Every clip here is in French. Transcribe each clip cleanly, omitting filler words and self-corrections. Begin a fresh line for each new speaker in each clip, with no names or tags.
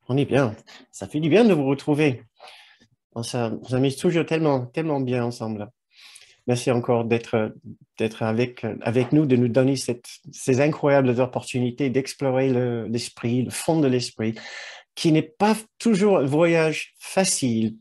On est bien. Ça fait du bien de vous retrouver. On s'amuse toujours tellement, tellement bien ensemble. Merci encore d'être avec nous, de nous donner ces incroyables opportunités d'explorer l'esprit, le fond de l'esprit, qui n'est pas toujours un voyage facile.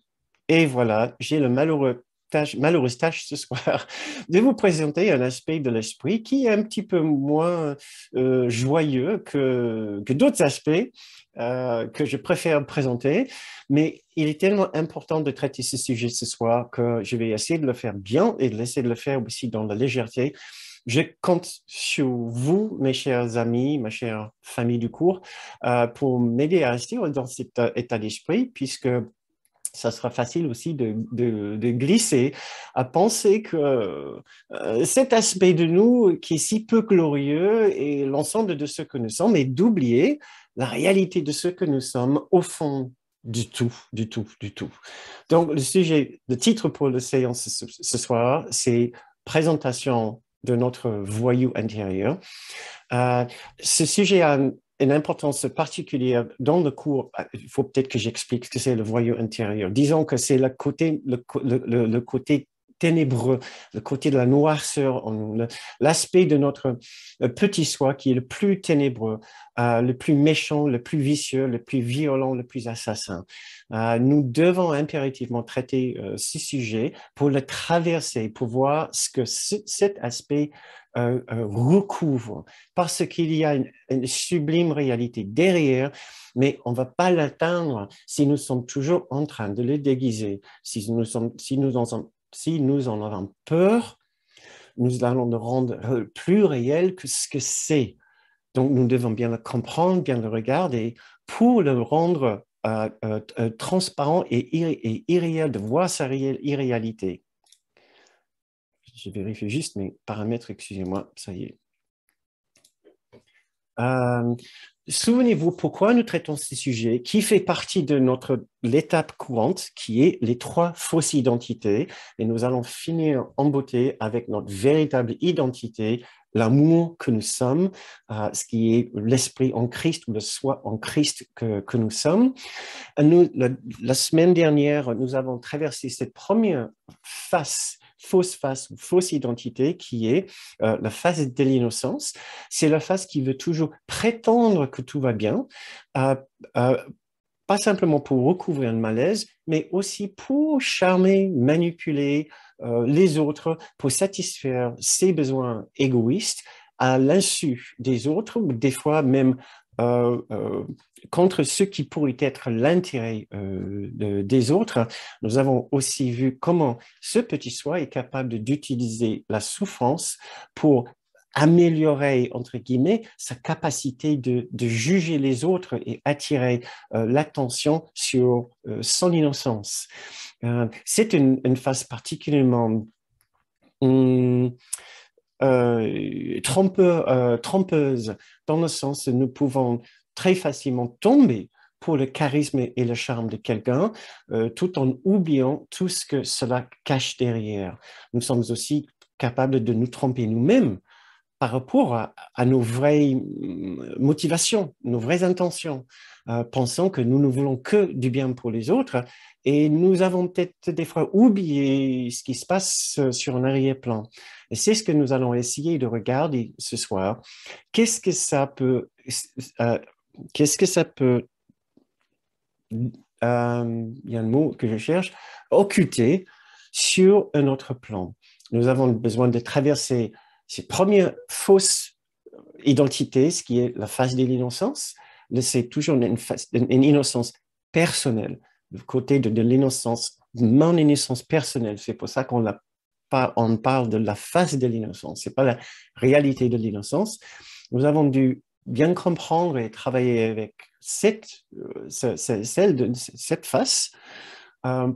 Et voilà, j'ai le malheureuse tâche ce soir de vous présenter un aspect de l'esprit qui est un petit peu moins joyeux que d'autres aspects que je préfère présenter. Mais il est tellement important de traiter ce sujet ce soir que je vais essayer de le faire bien et de essayer de le faire aussi dans la légèreté. Je compte sur vous, mes chers amis, ma chère famille du cours, pour m'aider à rester dans cet état d'esprit, puisque ça sera facile aussi de glisser à penser que cet aspect de nous qui est si peu glorieux et l'ensemble de ce que nous sommes, et d'oublier la réalité de ce que nous sommes au fond du tout, du tout, du tout. Donc, le titre pour la séance ce soir, c'est présentation de notre voyou intérieur. Euh, Ce sujet a une importance particulière dans le cours. Il faut peut-être que j'explique ce que c'est le voyou intérieur. Disons que c'est le côté ténébreux, le côté de la noirceur, l'aspect de notre petit soi qui est le plus ténébreux, le plus méchant, le plus vicieux, le plus violent, le plus assassin. Nous devons impérativement traiter ce sujet pour le traverser, pour voir ce que cet aspect recouvre, parce qu'il y a une sublime réalité derrière, mais on ne va pas l'atteindre si nous sommes toujours en train de le déguiser. Si nous en avons peur, nous allons le rendre plus réel que ce que c'est. Donc, nous devons bien le comprendre, bien le regarder pour le rendre transparent et irréel, de voir sa irréalité. Je vérifie juste mes paramètres, excusez-moi, ça y est. Euh, Souvenez-vous pourquoi nous traitons ces sujets qui fait partie de l'étape courante qui est les trois fausses identités, et nous allons finir en beauté avec notre véritable identité, l'amour que nous sommes, ce qui est l'esprit en Christ ou le soi en Christ que nous sommes. La semaine dernière, nous avons traversé cette première face ou fausse identité qui est la face de l'innocence. C'est la face qui veut toujours prétendre que tout va bien, euh, euh, pas simplement pour recouvrir le malaise, mais aussi pour charmer, manipuler les autres, pour satisfaire ses besoins égoïstes à l'insu des autres, ou des fois même euh, euh, contre ce qui pourrait être l'intérêt des autres. Nous avons aussi vu comment ce petit soi est capable d'utiliser la souffrance pour améliorer, entre guillemets, sa capacité de juger les autres et attirer l'attention sur son innocence. C'est une phase particulièrement hum, trompeuse, dans le sens où nous pouvons très facilement tomber pour le charisme et le charme de quelqu'un, tout en oubliant tout ce que cela cache derrière. Nous sommes aussi capables de nous tromper nous-mêmes par rapport à nos vraies motivations, nos vraies intentions, pensant que nous ne voulons que du bien pour les autres, et nous avons peut-être des fois oublié ce qui se passe sur un arrière-plan. Et c'est ce que nous allons essayer de regarder ce soir. Qu'est-ce que ça peut, euh, qu'est-ce que ça peut, il y a un mot que je cherche, occulter sur un autre plan. Nous avons besoin de traverser ces premières fausses identités, ce qui est la phase de l'innocence. C'est toujours une innocence personnelle, le côté de l'innocence, mon innocence personnelle. C'est pour ça on parle de la phase de l'innocence. Ce n'est pas la réalité de l'innocence. Nous avons dû bien comprendre et travailler avec cette face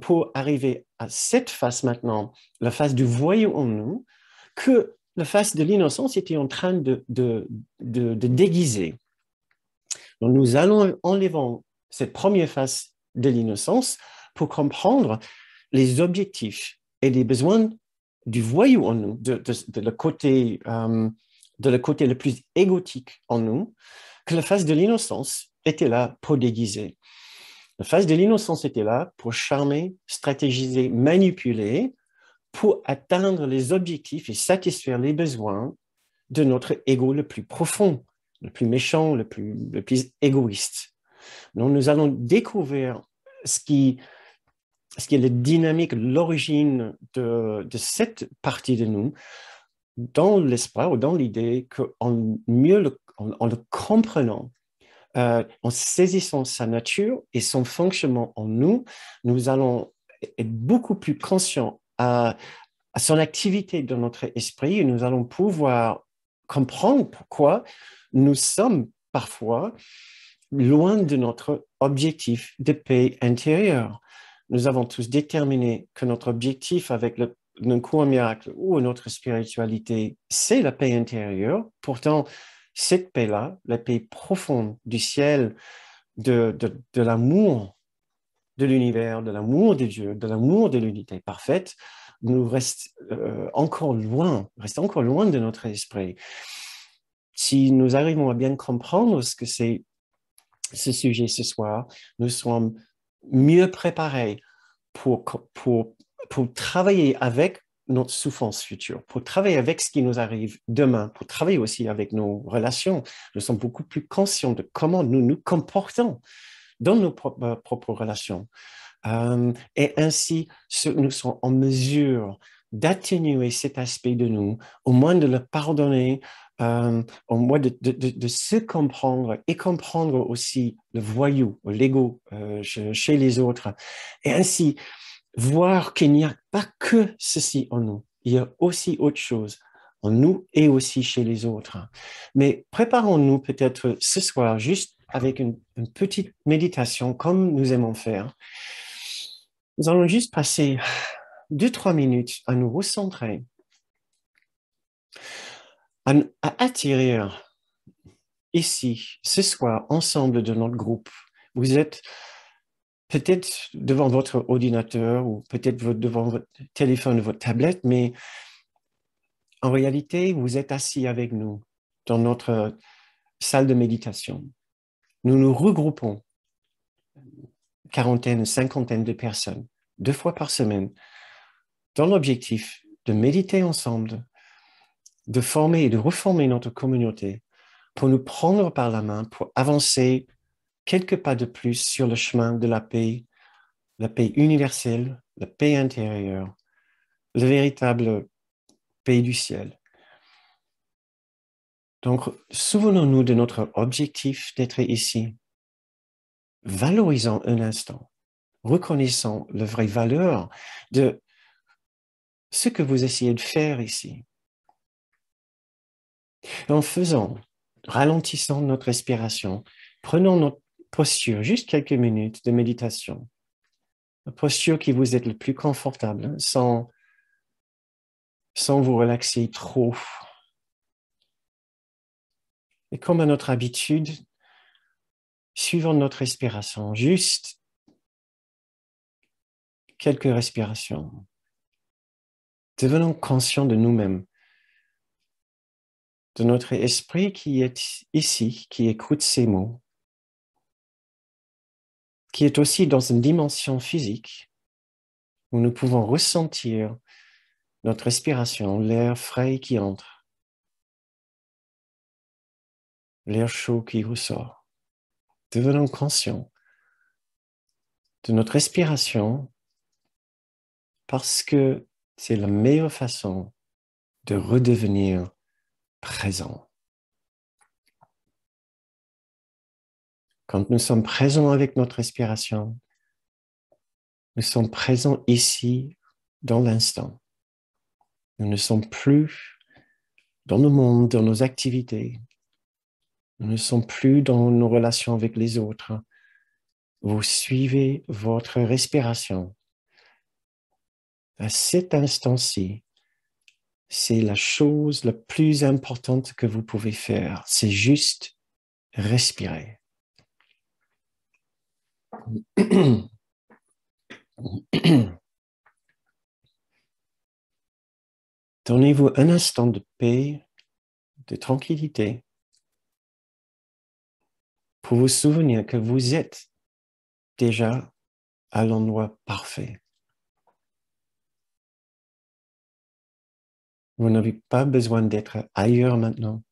pour arriver à cette face maintenant, la face du voyou en nous, que la face de l'innocence était en train de déguiser. Donc, nous allons enlevant cette première face de l'innocence pour comprendre les objectifs et les besoins du voyou en nous, le côté le plus égotique en nous, que la face de l'innocence était là pour déguiser. La face de l'innocence était là pour charmer, stratégiser, manipuler, pour atteindre les objectifs et satisfaire les besoins de notre ego le plus profond, le plus méchant, le plus égoïste. Donc, nous allons découvrir ce qui est la dynamique, l'origine de cette partie de nous, dans l'espoir ou dans l'idée qu'en en le comprenant, en saisissant sa nature et son fonctionnement en nous, nous allons être beaucoup plus conscients à son activité dans notre esprit et nous allons pouvoir comprendre pourquoi nous sommes parfois loin de notre objectif de paix intérieure. Nous avons tous déterminé que notre objectif avec le cours miracle ou notre spiritualité, c'est la paix intérieure. Pourtant, cette paix-là, la paix profonde du ciel, de l'amour de l'univers, de l'amour de Dieu, de l'amour de l'unité parfaite, nous reste encore loin de notre esprit. Si nous arrivons à bien comprendre ce que c'est ce sujet ce soir, nous serons mieux préparés pour travailler avec notre souffrance future, pour travailler avec ce qui nous arrive demain, pour travailler aussi avec nos relations. Nous sommes beaucoup plus conscients de comment nous nous comportons dans nos propres relations. Et ainsi, nous sommes en mesure d'atténuer cet aspect de nous, au moins de le pardonner, au moins de se comprendre et comprendre aussi le voyou, l'ego chez les autres. Et ainsi, voir qu'il n'y a pas que ceci en nous, il y a aussi autre chose en nous et aussi chez les autres. Mais préparons-nous peut-être ce soir juste avec une petite méditation comme nous aimons faire. Nous allons juste passer 2-3 minutes à nous recentrer, à attirer ici, ce soir, ensemble de notre groupe. Vous êtes peut-être devant votre ordinateur ou peut-être devant votre téléphone, votre tablette, mais en réalité, vous êtes assis avec nous dans notre salle de méditation. Nous nous regroupons, quarantaine, cinquantaine de personnes, 2 fois par semaine, dans l'objectif de méditer ensemble, de former et de reformer notre communauté pour nous prendre par la main, pour avancer quelques pas de plus sur le chemin de la paix universelle, la paix intérieure, le véritable paix du ciel. Donc, souvenons-nous de notre objectif d'être ici. Valorisons un instant, reconnaissons la vraie valeur de ce que vous essayez de faire ici. En faisant, ralentissant notre respiration, prenons notre posture, juste quelques minutes de méditation. La posture qui vous est le plus confortable, sans vous relaxer trop. Et comme à notre habitude, suivons notre respiration, juste quelques respirations. Devenons conscients de nous-mêmes, de notre esprit qui est ici, qui écoute ces mots, qui est aussi dans une dimension physique où nous pouvons ressentir notre respiration, l'air frais qui entre, l'air chaud qui ressort. Devenons conscients de notre respiration parce que c'est la meilleure façon de redevenir présent. Quand nous sommes présents avec notre respiration, nous sommes présents ici, dans l'instant. Nous ne sommes plus dans le monde, dans nos activités. Nous ne sommes plus dans nos relations avec les autres. Vous suivez votre respiration. À cet instant-ci, c'est la chose la plus importante que vous pouvez faire. C'est juste respirer. Donnez-vous un instant de paix, de tranquillité, pour vous souvenir que vous êtes déjà à l'endroit parfait. Vous n'avez pas besoin d'être ailleurs maintenant.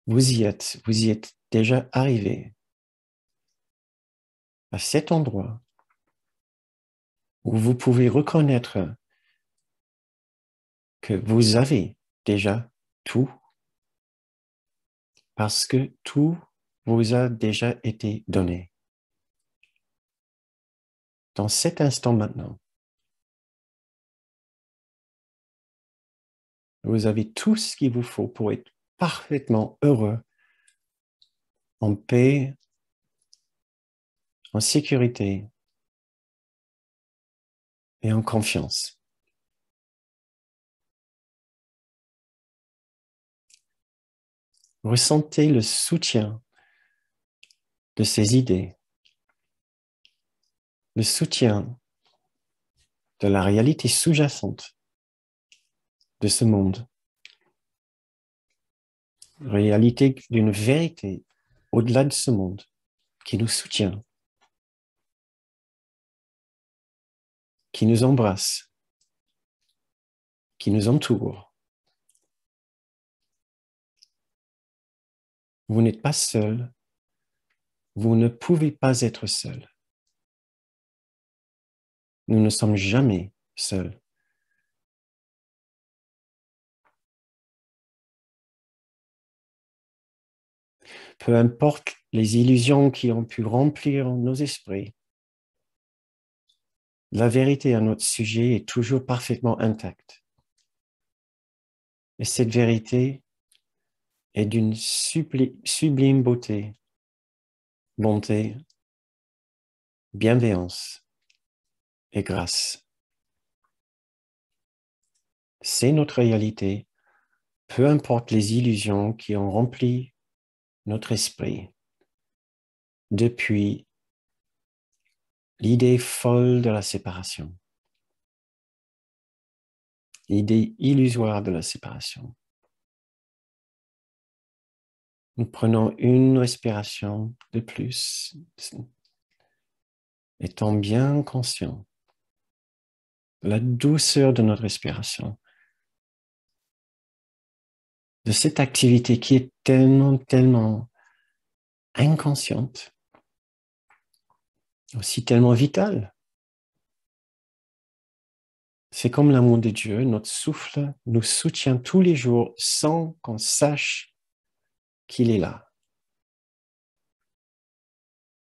Vous y êtes déjà arrivé à cet endroit où vous pouvez reconnaître que vous avez déjà tout parce que tout vous a déjà été donné. Dans cet instant maintenant, vous avez tout ce qu'il vous faut pour être parfaitement heureux, en paix, en sécurité et en confiance. Ressentez le soutien de ces idées, le soutien de la réalité sous-jacente de ce monde, réalité d'une vérité au-delà de ce monde qui nous soutient, qui nous embrasse, qui nous entoure. Vous n'êtes pas seul, vous ne pouvez pas être seul. Nous ne sommes jamais seuls. Peu importe les illusions qui ont pu remplir nos esprits, la vérité à notre sujet est toujours parfaitement intacte. Et cette vérité est d'une sublime beauté, bonté, bienveillance et grâce. C'est notre réalité, peu importe les illusions qui ont rempli notre esprit depuis l'idée folle de la séparation, l'idée illusoire de la séparation. Nous prenons une respiration de plus, étant bien conscients de la douceur de notre respiration, de cette activité qui est tellement inconsciente, aussi tellement vitale. C'est comme l'amour de Dieu, notre souffle nous soutient tous les jours sans qu'on sache qu'il est là.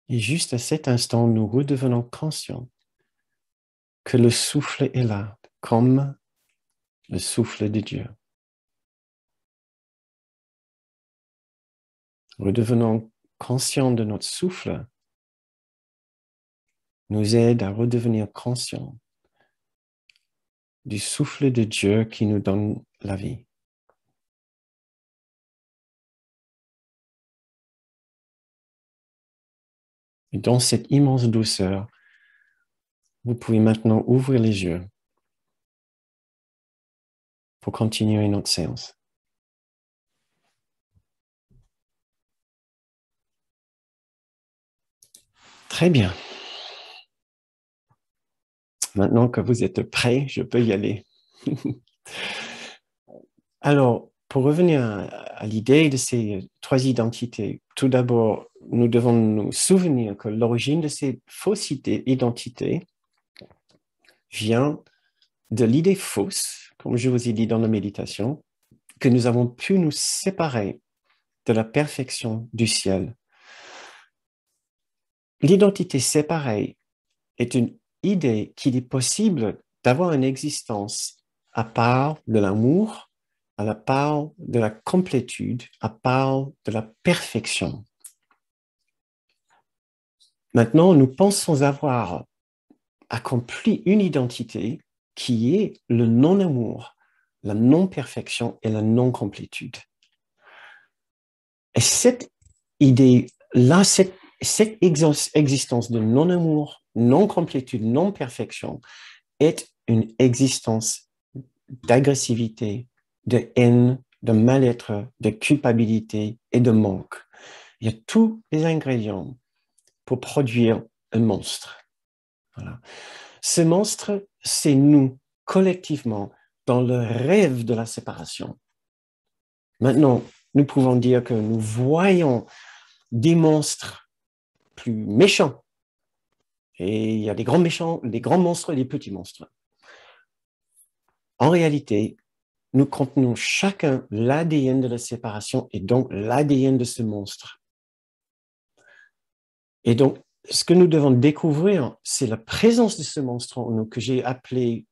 Et juste à cet instant, nous redevenons conscients que le souffle est là, comme le souffle de Dieu. Redevenons conscients de notre souffle nous aide à redevenir conscients du souffle de Dieu qui nous donne la vie. Et dans cette immense douceur, vous pouvez maintenant ouvrir les yeux pour continuer notre séance. Très bien. Maintenant que vous êtes prêts, je peux y aller. Alors, pour revenir à l'idée de ces trois identités, tout d'abord, nous devons nous souvenir que l'origine de ces fausses identités vient de l'idée fausse, comme je vous ai dit dans la méditation, que nous avons pu nous séparer de la perfection du ciel. L'identité séparée est une idée qu'il est possible d'avoir une existence à part de l'amour, à la part de la complétude, à part de la perfection. Maintenant, nous pensons avoir accompli une identité qui est le non-amour, la non-perfection et la non-complétude. Et cette idée-là, cette existence de non-amour, non-complétude, non-perfection est une existence d'agressivité, de haine, de mal-être, de culpabilité et de manque. Il y a tous les ingrédients pour produire un monstre. Voilà. Ce monstre, c'est nous, collectivement, dans le rêve de la séparation. Maintenant, nous pouvons dire que nous voyons des monstres plus méchants. Et il y a des grands méchants, des grands monstres et des petits monstres. En réalité, nous contenons chacun l'ADN de la séparation et donc l'ADN de ce monstre. Et donc, ce que nous devons découvrir, c'est la présence de ce monstre en nous que j'ai appelé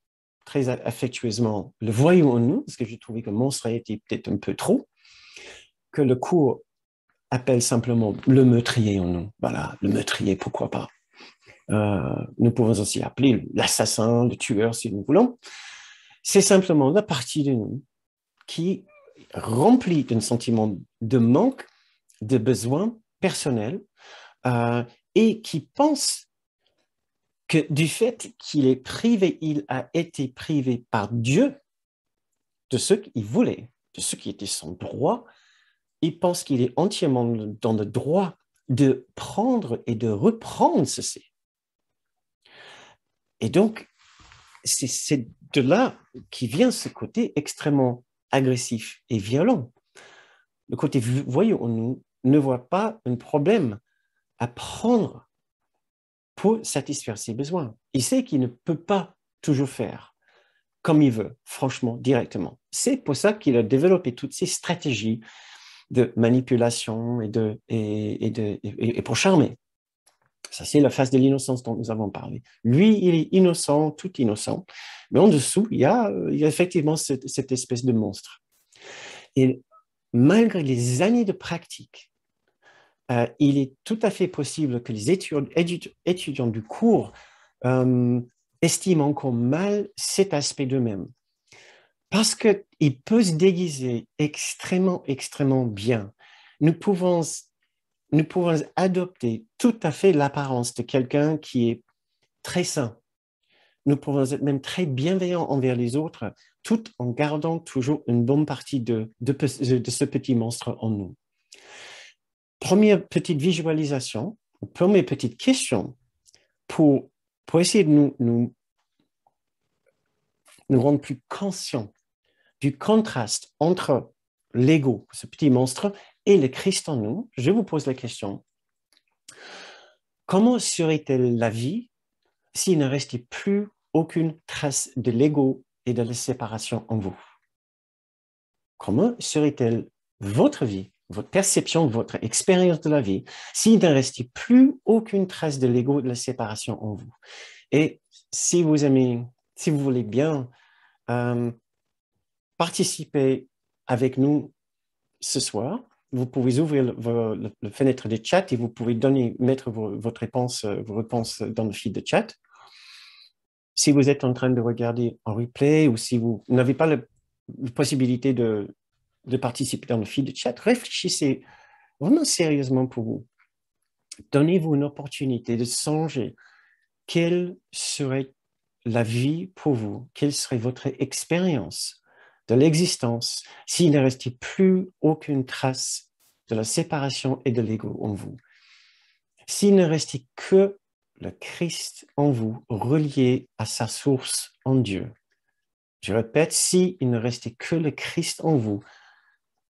très affectueusement le voyou en nous, parce que j'ai trouvé que monstre a été peut-être un peu trop, que le cours appelle simplement le meurtrier en nous. Voilà, le meurtrier, pourquoi pas. Nous pouvons aussi appeler l'assassin, le tueur, si nous voulons. C'est simplement la partie de nous qui remplit d'un sentiment de manque, de besoin personnel, et qui pense que du fait qu'il est privé, il a été privé par Dieu de ce qu'il voulait, de ce qui était son droit. Il pense qu'il est entièrement dans le droit de prendre et de reprendre ceci. Et donc, c'est de là qui vient ce côté extrêmement agressif et violent. Le côté voyou en nous ne voit pas un problème à prendre pour satisfaire ses besoins. Il sait qu'il ne peut pas toujours faire comme il veut, franchement, directement. C'est pour ça qu'il a développé toutes ces stratégies de manipulation et pour charmer. Ça, c'est la phase de l'innocence dont nous avons parlé. Lui, il est innocent, tout innocent, mais en dessous, il y a effectivement cette espèce de monstre. Et malgré les années de pratique, il est tout à fait possible que les étudiants du cours estiment encore mal cet aspect d'eux-mêmes. Parce qu'il peut se déguiser extrêmement, extrêmement bien. Nous pouvons adopter tout à fait l'apparence de quelqu'un qui est très sain. Nous pouvons être même très bienveillants envers les autres, tout en gardant toujours une bonne partie de ce petit monstre en nous. Première petite visualisation, première petite question pour essayer de nous rendre plus conscients du contraste entre l'ego, ce petit monstre, et le Christ en nous. Je vous pose la question, comment serait-elle la vie s'il ne restait plus aucune trace de l'ego et de la séparation en vous? Comment serait-elle votre vie, votre perception, votre expérience de la vie, s'il ne restait plus aucune trace de l'ego et de la séparation en vous? Et si vous aimez, si vous voulez bien participer avec nous ce soir, vous pouvez ouvrir le fenêtre de chat et vous pouvez mettre votre réponse, vos réponses dans le fil de chat. Si vous êtes en train de regarder en replay ou si vous n'avez pas la possibilité de participer dans le fil de chat, réfléchissez vraiment sérieusement pour vous. Donnez-vous une opportunité de songer quelle serait la vie pour vous, quelle serait votre expérience de l'existence s'il ne restait plus aucune trace de la séparation et de l'ego en vous. S'il ne restait que le Christ en vous, relié à sa source en Dieu. Je répète, s'il ne restait que le Christ en vous,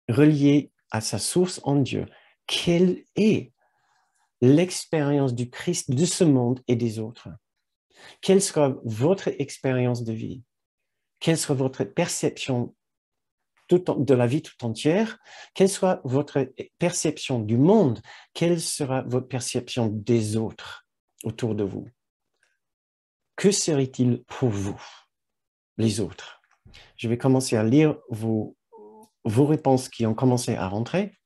relié à sa source en Dieu, quelle est l'expérience du Christ de ce monde et des autres? Quelle sera votre expérience de vie? Quelle sera votre perception de la vie tout entière? Quelle sera votre perception du monde? Quelle sera votre perception des autres autour de vous? Que serait-il pour vous, les autres? Je vais commencer à lire vos réponses qui ont commencé à entrer,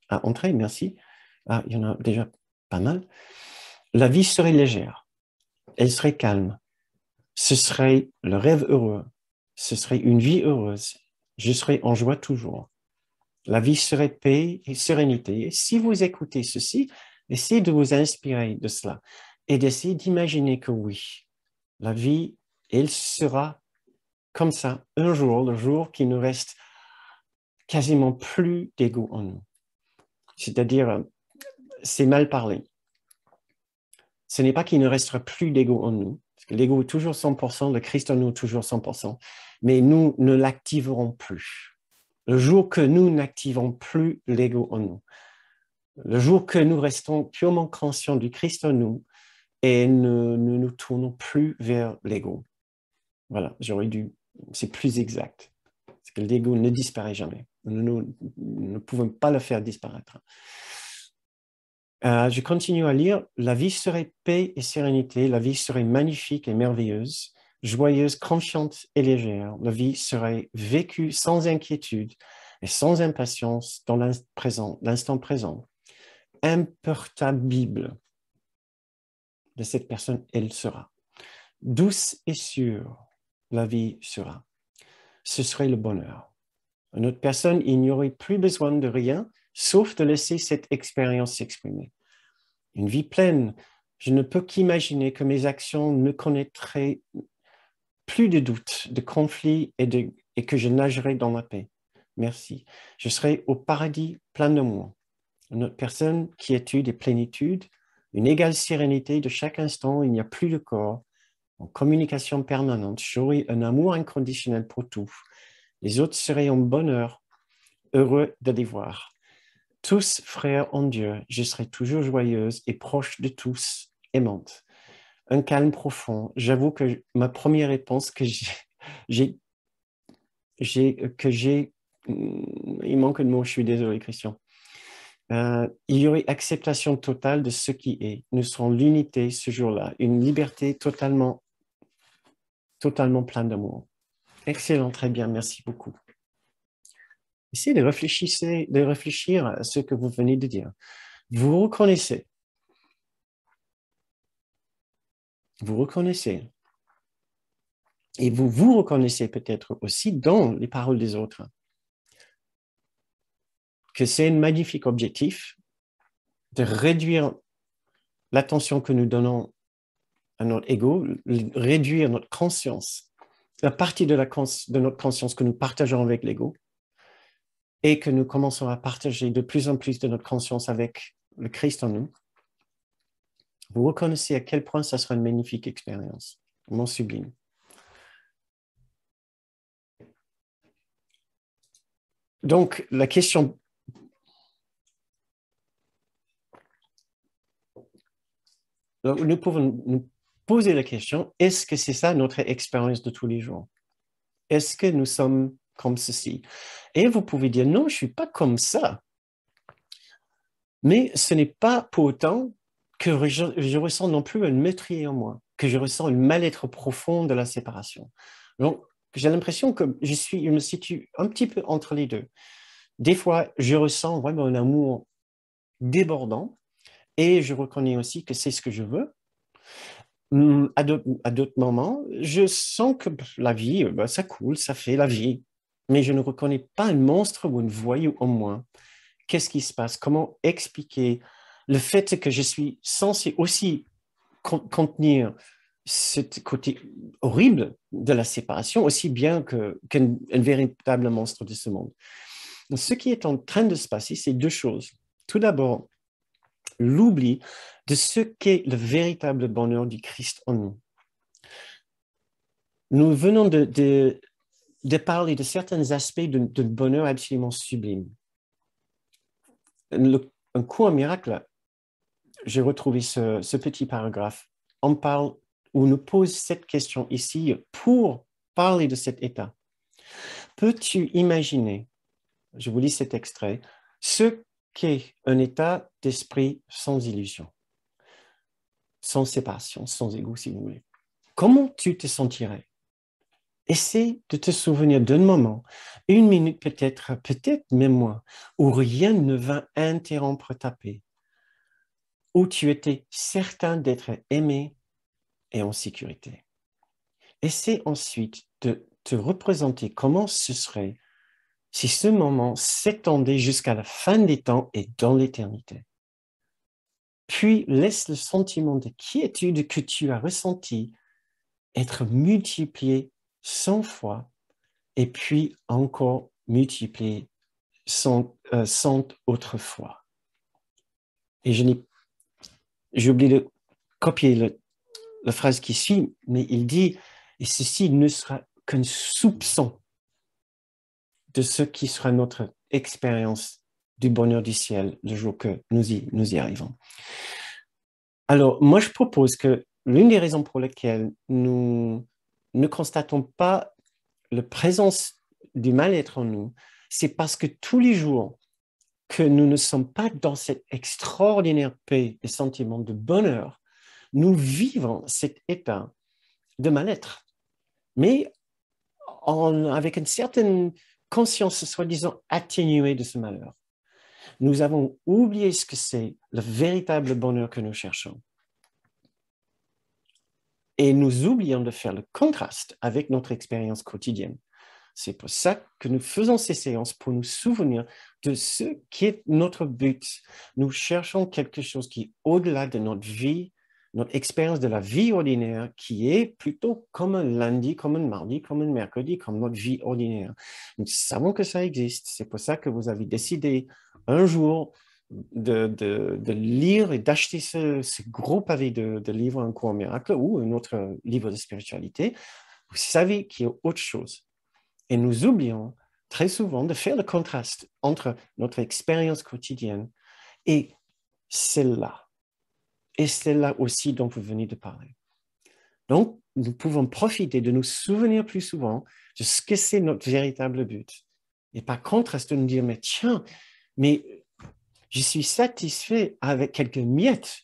merci. Ah, il y en a déjà pas mal. La vie serait légère, elle serait calme, ce serait le rêve heureux, ce serait une vie heureuse, je serais en joie toujours. La vie serait paix et sérénité. Et si vous écoutez ceci, essayez de vous inspirer de cela et d'essayer d'imaginer que oui, la vie, elle sera comme ça un jour, le jour qui nous reste quasiment plus d'ego en nous. C'est-à-dire, c'est mal parlé. Ce n'est pas qu'il ne restera plus d'ego en nous, parce que l'ego est toujours 100%, le Christ en nous est toujours 100%, mais nous ne l'activerons plus. Le jour que nous n'activons plus l'ego en nous, le jour que nous restons purement conscients du Christ en nous et ne nous tournons plus vers l'ego. Voilà, c'est plus exact. Parce que l'ego ne disparaît jamais. Nous ne pouvons pas le faire disparaître. Je continue à lire. La vie serait paix et sérénité. La vie serait magnifique et merveilleuse, joyeuse, confiante et légère. La vie serait vécue sans inquiétude et sans impatience dans l'instant présent. Imperturbable de cette personne, elle sera. Douce et sûre, la vie sera. Ce serait le bonheur. Une autre personne, il n'y aurait plus besoin de rien, sauf de laisser cette expérience s'exprimer. Une vie pleine, je ne peux qu'imaginer que mes actions ne connaîtraient plus de doutes, de conflits et que je nagerais dans la paix. Merci. Je serai au paradis plein d'amour. Une autre personne, quiétude et plénitude, une égale sérénité de chaque instant, il n'y a plus de corps, en communication permanente, j'aurai un amour inconditionnel pour tout. Les autres seraient en bonheur, heureux de les voir. Tous frères en Dieu, je serai toujours joyeuse et proche de tous, aimante. Un calme profond. J'avoue que ma première réponse il manque de mots, je suis désolé, Christian. Il y aurait acceptation totale de ce qui est. Nous serons l'unité ce jour-là, une liberté totalement pleine d'amour. Excellent, très bien, merci beaucoup. Essayez de réfléchir à ce que vous venez de dire. Vous reconnaissez. Et vous vous reconnaissez peut-être aussi dans les paroles des autres. Que c'est un magnifique objectif de réduire l'attention que nous donnons à notre ego, réduire notre conscience, la partie de notre conscience que nous partageons avec l'ego, et que nous commençons à partager de plus en plus de notre conscience avec le Christ en nous. Vous reconnaissez à quel point ça sera une magnifique expérience, vraiment sublime. Donc, la question... Donc, nous pouvons nous poser la question, est-ce que c'est ça notre expérience de tous les jours? Est-ce que nous sommes comme ceci? Et vous pouvez dire, non, je ne suis pas comme ça. Mais ce n'est pas pour autant que je ressens non plus un meurtrier en moi, que je ressens une mal-être profond de la séparation. Donc, j'ai l'impression que je me situe un petit peu entre les deux. Des fois, je ressens vraiment un amour débordant et je reconnais aussi que c'est ce que je veux. À d'autres moments, je sens que la vie, ça coule, ça fait la vie. Mais je ne reconnais pas un monstre ou une voyou en moi. Qu'est-ce qui se passe? Comment expliquer le fait que je suis censé aussi contenir ce côté horrible de la séparation, aussi bien qu'un véritable monstre de ce monde? Donc, ce qui est en train de se passer, c'est deux choses. Tout d'abord, l'oubli de ce qu'est le véritable bonheur du Christ en nous. Nous venons de parler de certains aspects de bonheur absolument sublime. Un coup en miracle, j'ai retrouvé ce petit paragraphe. On parle, ou nous pose cette question ici pour parler de cet état. Peux-tu imaginer, je vous lis cet extrait, ce qu'est un état d'esprit sans illusion, sans séparation, sans ego, si vous voulez? Comment tu te sentirais? Essaie de te souvenir d'un moment, une minute peut-être même moins, où rien ne vint interrompre ta paix, où tu étais certain d'être aimé et en sécurité. Essaie ensuite de te représenter comment ce serait si ce moment s'étendait jusqu'à la fin des temps et dans l'éternité. Puis laisse le sentiment de quiétude que tu as ressenti être multiplié 100 fois et puis encore multiplié 100 autres fois. Et j'ai oublié de copier la phrase qui suit, mais il dit, et ceci ne sera qu'un soupçon de ce qui sera notre expérience du bonheur du ciel le jour que nous y arrivons. Alors, moi, je propose que l'une des raisons pour lesquelles nous ne constatons pas la présence du mal-être en nous, c'est parce que tous les jours que nous ne sommes pas dans cette extraordinaire paix et sentiment de bonheur, nous vivons cet état de mal-être, mais avec une certaine conscience soi-disant atténuée de ce malheur. Nous avons oublié ce que c'est le véritable bonheur que nous cherchons. Et nous oublions de faire le contraste avec notre expérience quotidienne. C'est pour ça que nous faisons ces séances, pour nous souvenir de ce qui est notre but. Nous cherchons quelque chose qui est au-delà de notre vie, notre expérience de la vie ordinaire, qui est plutôt comme un lundi, comme un mardi, comme un mercredi, comme notre vie ordinaire. Nous savons que ça existe. C'est pour ça que vous avez décidé un jour de lire et d'acheter ce gros pavé de livres, Un cours miracle ou un autre livre de spiritualité. Vous savez qu'il y a autre chose. Et nous oublions très souvent de faire le contraste entre notre expérience quotidienne et celle-là. Et celle-là aussi dont vous venez de parler. Donc, nous pouvons profiter de nous souvenir plus souvent de ce que c'est notre véritable but. Et par contraste, de nous dire, mais tiens, mais je suis satisfait avec quelques miettes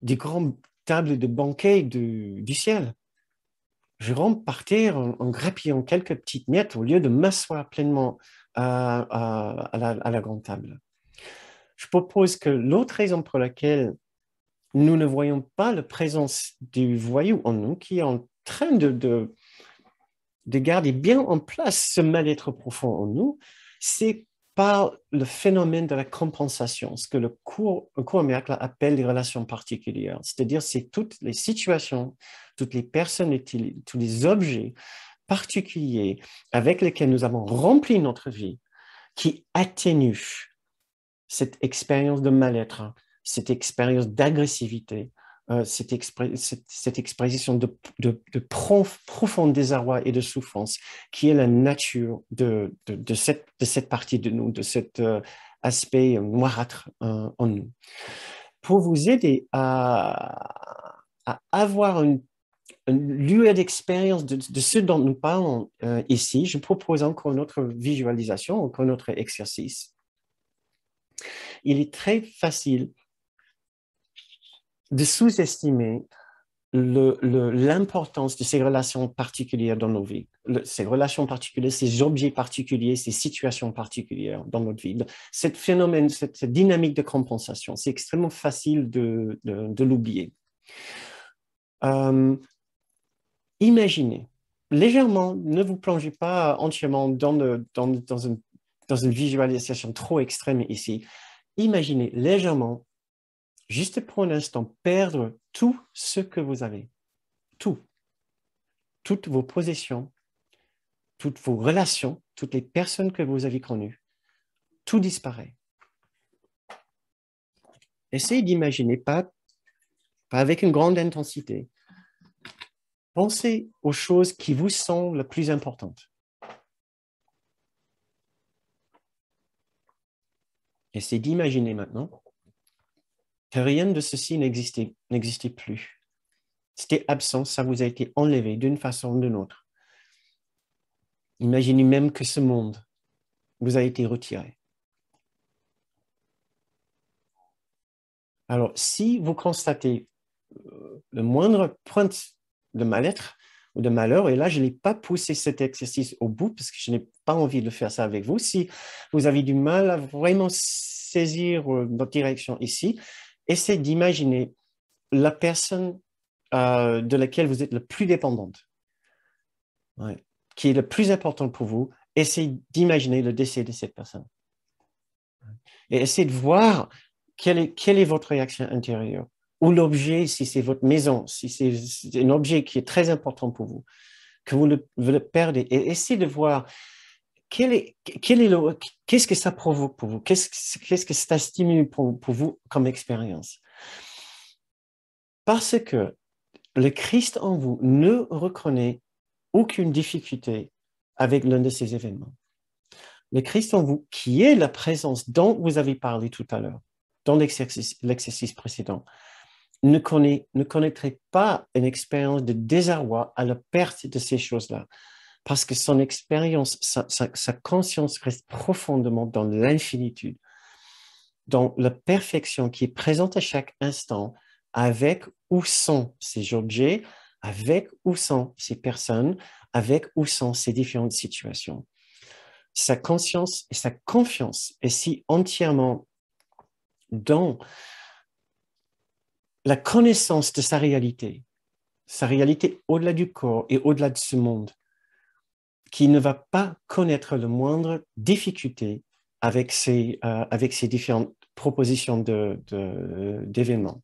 des grandes tables de banquet du ciel. Je rentre par terre en grappillant quelques petites miettes au lieu de m'asseoir pleinement à la grande table. Je propose que l'autre raison pour laquelle nous ne voyons pas la présence du voyou en nous, qui est en train de garder bien en place ce mal-être profond en nous, c'est par le phénomène de la compensation, ce que le cours miracle appelle les relations particulières. C'est-à-dire, c'est toutes les situations, toutes les personnes, tous les objets particuliers avec lesquels nous avons rempli notre vie qui atténuent cette expérience de mal-être, cette expérience d'agressivité, cette expression de profond désarroi et de souffrance qui est la nature de cette partie de nous, de cet aspect noirâtre en nous. Pour vous aider à avoir une lueur d'expérience de ce dont nous parlons ici, je propose encore une autre visualisation, encore un autre exercice. Il est très facile de sous-estimer l'importance de ces relations particulières dans nos vies. Ces relations particulières, ces objets particuliers, ces situations particulières dans notre vie. Cette phénomène, cette dynamique de compensation, c'est extrêmement facile de l'oublier. Imaginez, légèrement, ne vous plongez pas entièrement dans une visualisation trop extrême ici. Imaginez légèrement, juste pour un instant, perdre tout ce que vous avez. Tout. Toutes vos possessions, toutes vos relations, toutes les personnes que vous avez connues. Tout disparaît. Essayez d'imaginer, pas avec une grande intensité. Pensez aux choses qui vous sont les plus importantes. Essayez d'imaginer maintenant que rien de ceci n'existait plus. C'était absent, ça vous a été enlevé d'une façon ou d'une autre. Imaginez même que ce monde vous a été retiré. Alors, si vous constatez le moindre point de mal-être ou de malheur, et là, je n'ai pas poussé cet exercice au bout parce que je n'ai pas envie de faire ça avec vous. Si vous avez du mal à vraiment saisir notre direction ici, essayez d'imaginer la personne de laquelle vous êtes le plus dépendante, qui est le plus important pour vous. Essayez d'imaginer le décès de cette personne. Et essayez de voir quelle est votre réaction intérieure. Ou l'objet, si c'est votre maison, si c'est un objet qui est très important pour vous, que vous le perdez. Et essayez de voir qu'est-ce que ça provoque pour vous? Qu'est-ce que ça stimule pour vous comme expérience? Parce que le Christ en vous ne reconnaît aucune difficulté avec l'un de ces événements. Le Christ en vous, qui est la présence dont vous avez parlé tout à l'heure, dans l'exercice précédent, ne connaîtrait pas une expérience de désarroi à la perte de ces choses-là, parce que son expérience, sa conscience reste profondément dans l'infinitude, dans la perfection qui est présente à chaque instant, avec ou sans ces objets, avec ou sans ces personnes, avec ou sans ces différentes situations. Sa conscience et sa confiance est si entièrement dans la connaissance de sa réalité au-delà du corps et au-delà de ce monde, qui ne va pas connaître le moindre difficulté avec ces différentes propositions d'événements.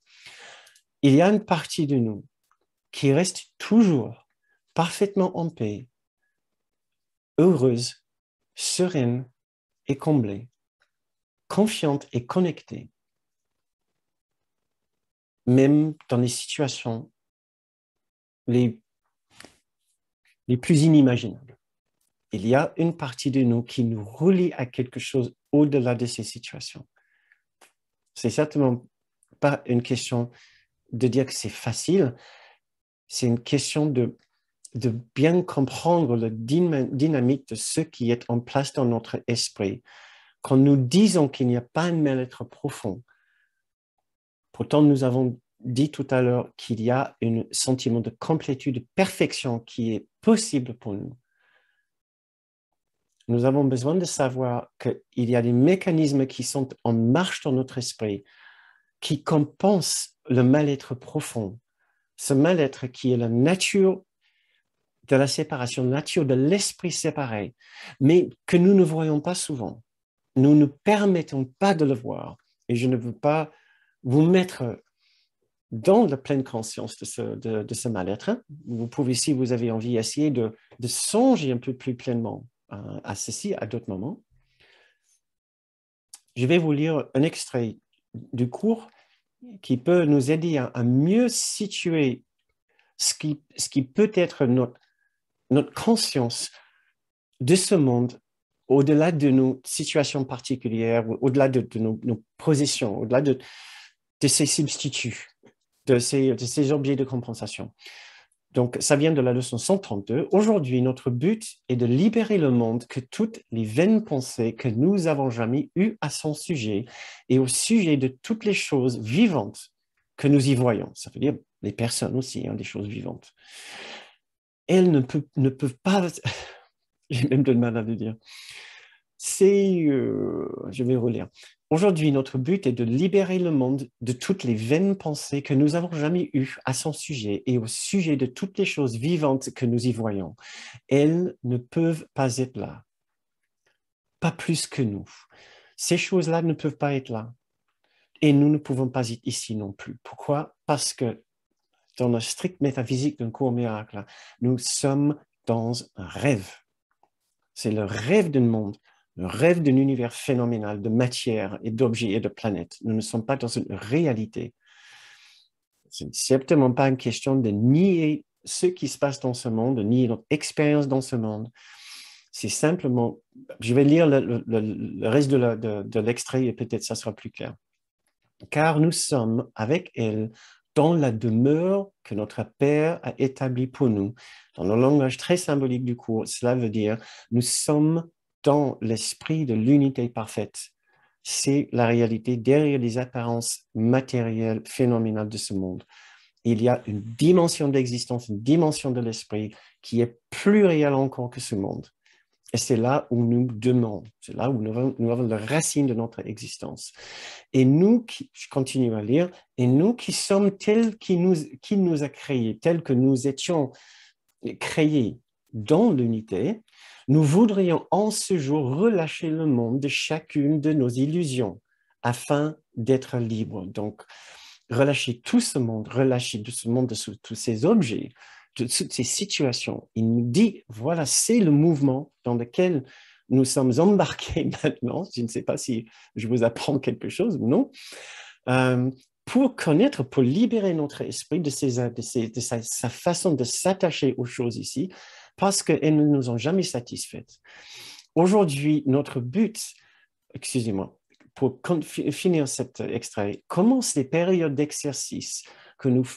Il y a une partie de nous qui reste toujours parfaitement en paix, heureuse, sereine et comblée, confiante et connectée, même dans les situations les plus inimaginables. Il y a une partie de nous qui nous relie à quelque chose au-delà de ces situations. C'est certainement pas une question de dire que c'est facile, c'est une question de bien comprendre la dynamique de ce qui est en place dans notre esprit. Quand nous disons qu'il n'y a pas un mal-être profond, pourtant nous avons dit tout à l'heure qu'il y a un sentiment de complétude, de perfection qui est possible pour nous. Nous avons besoin de savoir qu'il y a des mécanismes qui sont en marche dans notre esprit, qui compensent le mal-être profond. Ce mal-être qui est la nature de la séparation, la nature de l'esprit séparé, mais que nous ne voyons pas souvent. Nous ne permettons pas de le voir. Et je ne veux pas vous mettre dans la pleine conscience de ce mal-être. Vous pouvez, si vous avez envie, essayer de songer un peu plus pleinement à ceci à d'autres moments. Je vais vous lire un extrait du cours qui peut nous aider à mieux situer ce qui peut être notre conscience de ce monde au-delà de nos situations particulières, au-delà de nos positions, au-delà de ces substituts, de ces objets de compensation. Donc, ça vient de la leçon 132. Aujourd'hui, notre but est de libérer le monde de toutes les vaines pensées que nous avons jamais eues à son sujet et au sujet de toutes les choses vivantes que nous y voyons. Ça veut dire les personnes aussi, des choses vivantes. Elles ne peuvent pas, j'ai même de mal à le dire. Je vais relire. Aujourd'hui, notre but est de libérer le monde de toutes les vaines pensées que nous avons jamais eues à son sujet et au sujet de toutes les choses vivantes que nous y voyons. Elles ne peuvent pas être là. Pas plus que nous. Ces choses-là ne peuvent pas être là. Et nous ne pouvons pas être ici non plus. Pourquoi? Parce que dans la stricte métaphysique d'un cours miracle, nous sommes dans un rêve. C'est le rêve d'un monde, le rêve d'un univers phénoménal de matière et d'objets et de planètes. Nous ne sommes pas dans une réalité. Ce n'est certainement pas une question de nier ce qui se passe dans ce monde, de nier notre expérience dans ce monde. C'est simplement, je vais lire le reste de l'extrait et peut-être ça sera plus clair. Car nous sommes avec elle dans la demeure que notre Père a établie pour nous. Dans le langage très symbolique du cours, cela veut dire nous sommes dans l'esprit de l'unité parfaite. C'est la réalité derrière les apparences matérielles phénoménales de ce monde. Il y a une dimension d'existence, une dimension de l'esprit qui est plus réelle encore que ce monde. Et c'est là où nous demeurons, c'est là où nous avons la racine de notre existence. Et nous, je continue à lire, et nous qui sommes tels qu'il nous a créés, tels que nous étions créés dans l'unité, nous voudrions en ce jour relâcher le monde de chacune de nos illusions afin d'être libres. Donc, relâcher tout ce monde, relâcher de ce monde de tous ces objets, de toutes ces situations. Il nous dit, voilà, c'est le mouvement dans lequel nous sommes embarqués maintenant, je ne sais pas si je vous apprends quelque chose ou non, pour connaître, pour libérer notre esprit de sa façon de s'attacher aux choses ici, parce qu'elles ne nous ont jamais satisfaites. Aujourd'hui, notre but, excusez-moi, pour finir cet extrait, commence les périodes d'exercice que nous,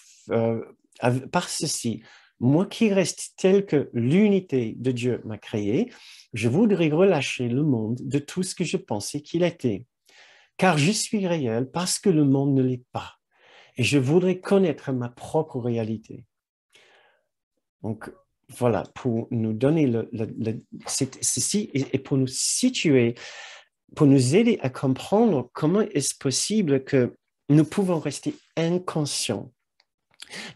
par ceci, moi qui reste tel que l'unité de Dieu m'a créé, je voudrais relâcher le monde de tout ce que je pensais qu'il était. Car je suis réel parce que le monde ne l'est pas. Et je voudrais connaître ma propre réalité. Donc, voilà, pour nous donner ceci et pour nous situer, pour nous aider à comprendre comment est-ce possible que nous pouvons rester inconscients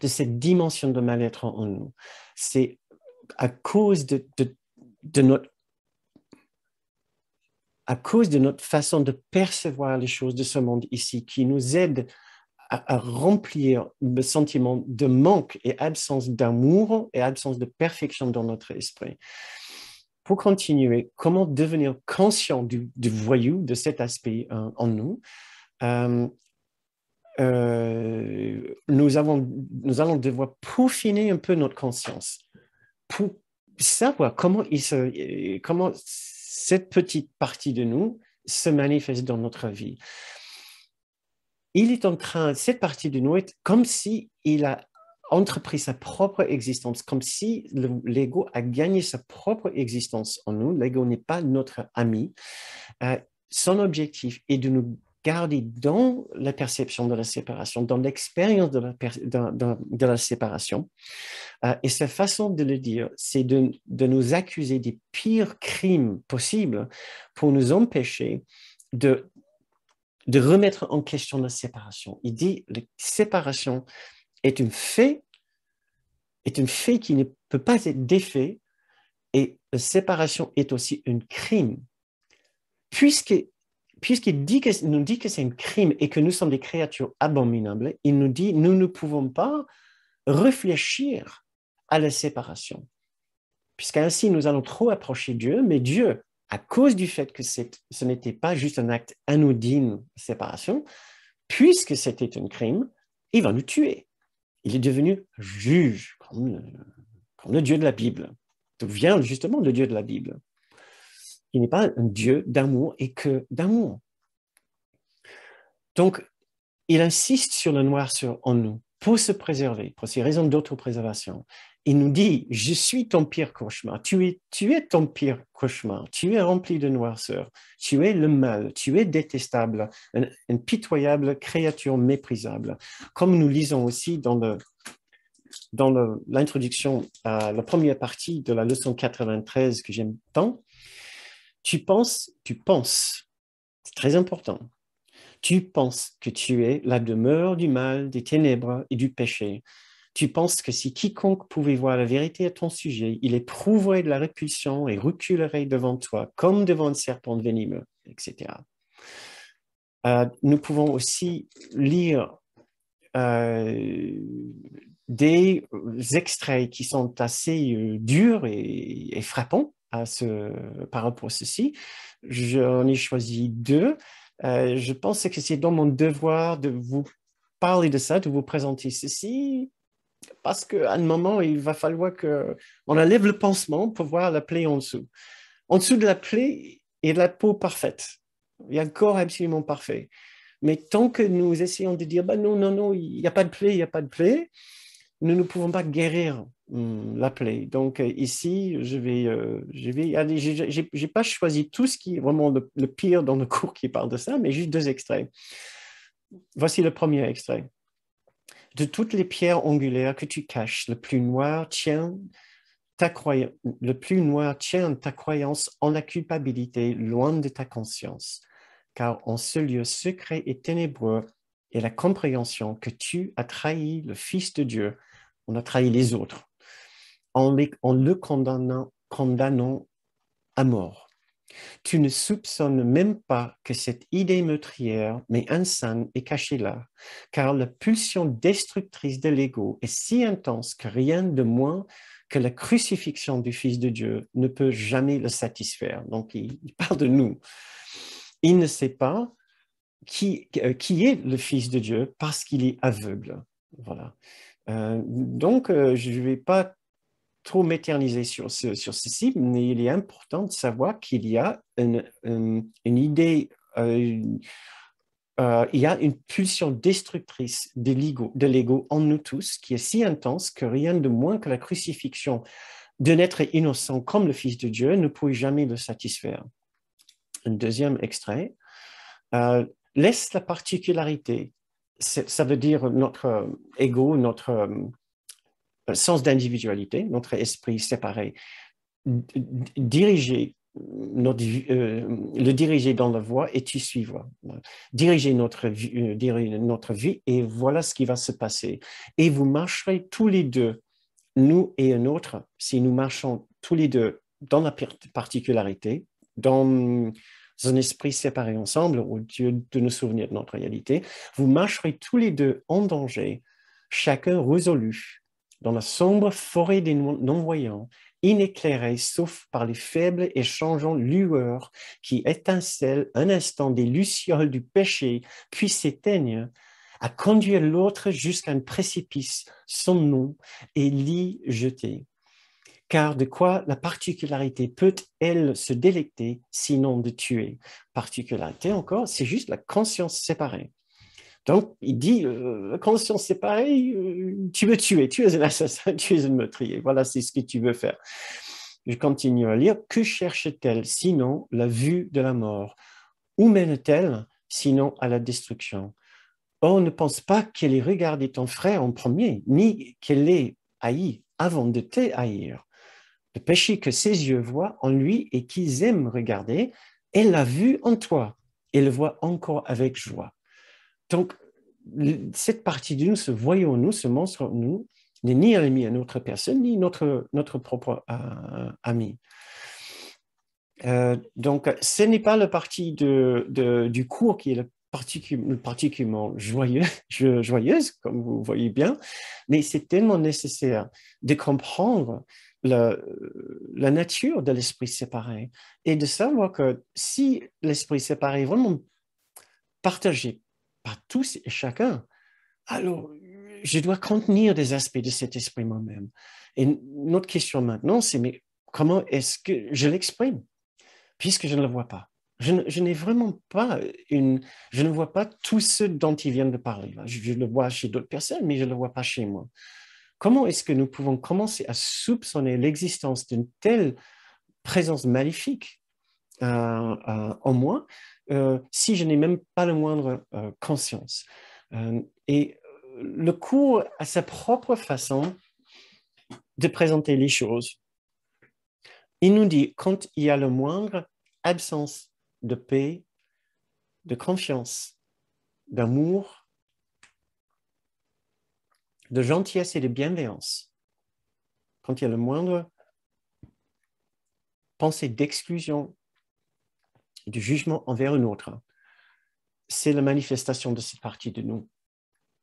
de cette dimension de mal-être en nous. C'est à cause de notre façon de percevoir les choses de ce monde ici qui nous aide à remplir le sentiment de manque et absence d'amour et absence de perfection dans notre esprit. Pour continuer, comment devenir conscient du voyou, de cet aspect en nous, nous allons devoir peaufiner un peu notre conscience pour savoir comment cette petite partie de nous se manifeste dans notre vie. Il est en train, cette partie de nous est comme si il a entrepris sa propre existence, comme si l'ego a gagné sa propre existence en nous. L'ego n'est pas notre ami. Son objectif est de nous garder dans la perception de la séparation, dans l'expérience de la séparation. Et sa façon de le dire, c'est de nous accuser des pires crimes possibles pour nous empêcher de remettre en question la séparation. Il dit que la séparation est un fait qui ne peut pas être défait, et la séparation est aussi un crime. Puisqu'il nous dit que c'est un crime et que nous sommes des créatures abominables, il nous dit nous ne pouvons pas réfléchir à la séparation. Puisqu'ainsi nous allons trop approcher Dieu, mais Dieu, à cause du fait que ce n'était pas juste un acte anodin de séparation, puisque c'était un crime, il va nous tuer. Il est devenu juge, comme le Dieu de la Bible. D'où vient justement le Dieu de la Bible. Il n'est pas un Dieu d'amour et que d'amour. Donc, il insiste sur le noirceur en nous pour se préserver, pour ces raisons d'autopréservation. Il nous dit, je suis ton pire cauchemar, tu es ton pire cauchemar, tu es rempli de noirceur, tu es le mal, tu es détestable, une pitoyable créature méprisable. Comme nous lisons aussi dans l'introduction à la première partie de la leçon 93 que j'aime tant, tu penses, c'est très important. Tu penses que tu es la demeure du mal, des ténèbres et du péché. Tu penses que si quiconque pouvait voir la vérité à ton sujet, il éprouverait de la répulsion et reculerait devant toi, comme devant un serpent venimeux, etc. Nous pouvons aussi lire des extraits qui sont assez durs et frappants par rapport à ceci. J'en ai choisi deux. Je pense que c'est dans mon devoir de vous parler de ça, de vous présenter ceci, parce qu'à un moment, il va falloir qu'on enlève le pansement pour voir la plaie en dessous. En dessous de la plaie, il y a la peau parfaite. Il y a un corps absolument parfait. Mais tant que nous essayons de dire, non, il n'y a pas de plaie, il n'y a pas de plaie, nous ne pouvons pas guérir la plaie. Donc ici, je vais aller, j'ai pas choisi tout ce qui est vraiment le pire dans le cours qui parle de ça, mais juste deux extraits. Voici le premier extrait. De toutes les pierres angulaires que tu caches, le plus noir tient ta croyance en la culpabilité loin de ta conscience, car en ce lieu secret et ténébreux est la compréhension que tu as trahi le Fils de Dieu, on a trahi les autres, en le condamnant à mort. Tu ne soupçonnes même pas que cette idée meurtrière, mais insane, est cachée là, car la pulsion destructrice de l'ego est si intense que rien de moins que la crucifixion du Fils de Dieu ne peut jamais le satisfaire. Donc, il parle de nous. Il ne sait pas qui est le Fils de Dieu parce qu'il est aveugle. Voilà. Donc, je ne vais pas trop m'éterniser sur ceci, mais il est important de savoir qu'il y a une idée, il y a une pulsion destructrice de l'ego en nous tous qui est si intense que rien de moins que la crucifixion d'un être innocent comme le Fils de Dieu ne pouvait jamais le satisfaire. Un deuxième extrait. Laisse la particularité, ça veut dire notre ego, notre sens d'individualité, notre esprit séparé, diriger le diriger dans la voie et tu suivras. Diriger notre vie et voilà ce qui va se passer. Et vous marcherez tous les deux, nous et un autre, si nous marchons tous les deux dans la particularité, dans un esprit séparé ensemble, au lieu de nous souvenir de notre réalité, vous marcherez tous les deux en danger, chacun résolu, dans la sombre forêt des non-voyants, inéclairé sauf par les faibles et changeants lueurs qui étincellent un instant des lucioles du péché, puis s'éteignent, à conduire l'autre jusqu'à un précipice sans nom et l'y jeter. Car de quoi la particularité peut-elle se délecter, sinon de tuer? Particularité encore, c'est juste la conscience séparée. Donc, il dit, la conscience séparée, tu veux tuer, tu es un assassin, tu es un meurtrier. Voilà, c'est ce que tu veux faire. Je continue à lire. Que cherche-t-elle, sinon la vue de la mort? Où mène-t-elle, sinon à la destruction? Or, ne pense pas qu'elle ait regardé ton frère en premier, ni qu'elle l'ait haï avant de te haïr. Le péché que ses yeux voient en lui et qu'ils aiment regarder, elle l'a vu en toi et le voit encore avec joie. Donc, cette partie de nous, ce voyons-nous, ce monstre en nous, n'est ni ennemi à notre personne, ni notre propre ami. Donc, ce n'est pas la partie du cours qui est particulièrement joyeuse, comme vous voyez bien, mais c'est tellement nécessaire de comprendre la nature de l'esprit séparé et de savoir que si l'esprit séparé est vraiment partagé par tous et chacun, alors je dois contenir des aspects de cet esprit moi-même. Et notre question maintenant, c'est mais comment est-ce que je l'exprime? Puisque je ne le vois pas. Je n'ai vraiment pas je ne vois pas tout ce dont il vient de parler. Je le vois chez d'autres personnes, mais je ne le vois pas chez moi. Comment est-ce que nous pouvons commencer à soupçonner l'existence d'une telle présence maléfique en moi si je n'ai même pas la moindre conscience? Et le cours a sa propre façon de présenter les choses. Il nous dit, quand il y a le moindre absence de paix, de confiance, d'amour, de gentillesse et de bienveillance, quand il y a le moindre pensée d'exclusion, de jugement envers un autre, c'est la manifestation de cette partie de nous.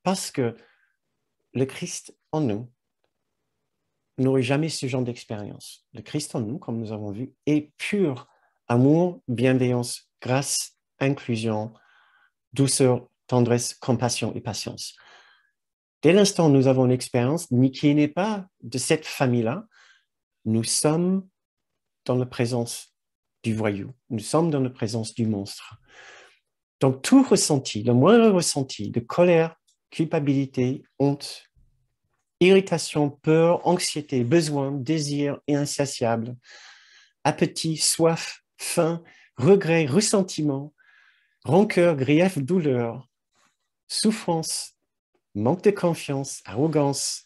Parce que le Christ en nous n'aurait jamais ce genre d'expérience. Le Christ en nous, comme nous avons vu, est pur amour, bienveillance, grâce, inclusion, douceur, tendresse, compassion et patience. Dès l'instant où nous avons une expérience qui n'est pas de cette famille-là, nous sommes dans la présence du voyou, nous sommes dans la présence du monstre. Donc tout ressenti, le moindre ressenti de colère, culpabilité, honte, irritation, peur, anxiété, besoin, désir et insatiable, appétit, soif, faim, regret, ressentiment, rancœur, grief, douleur, souffrance, manque de confiance, arrogance,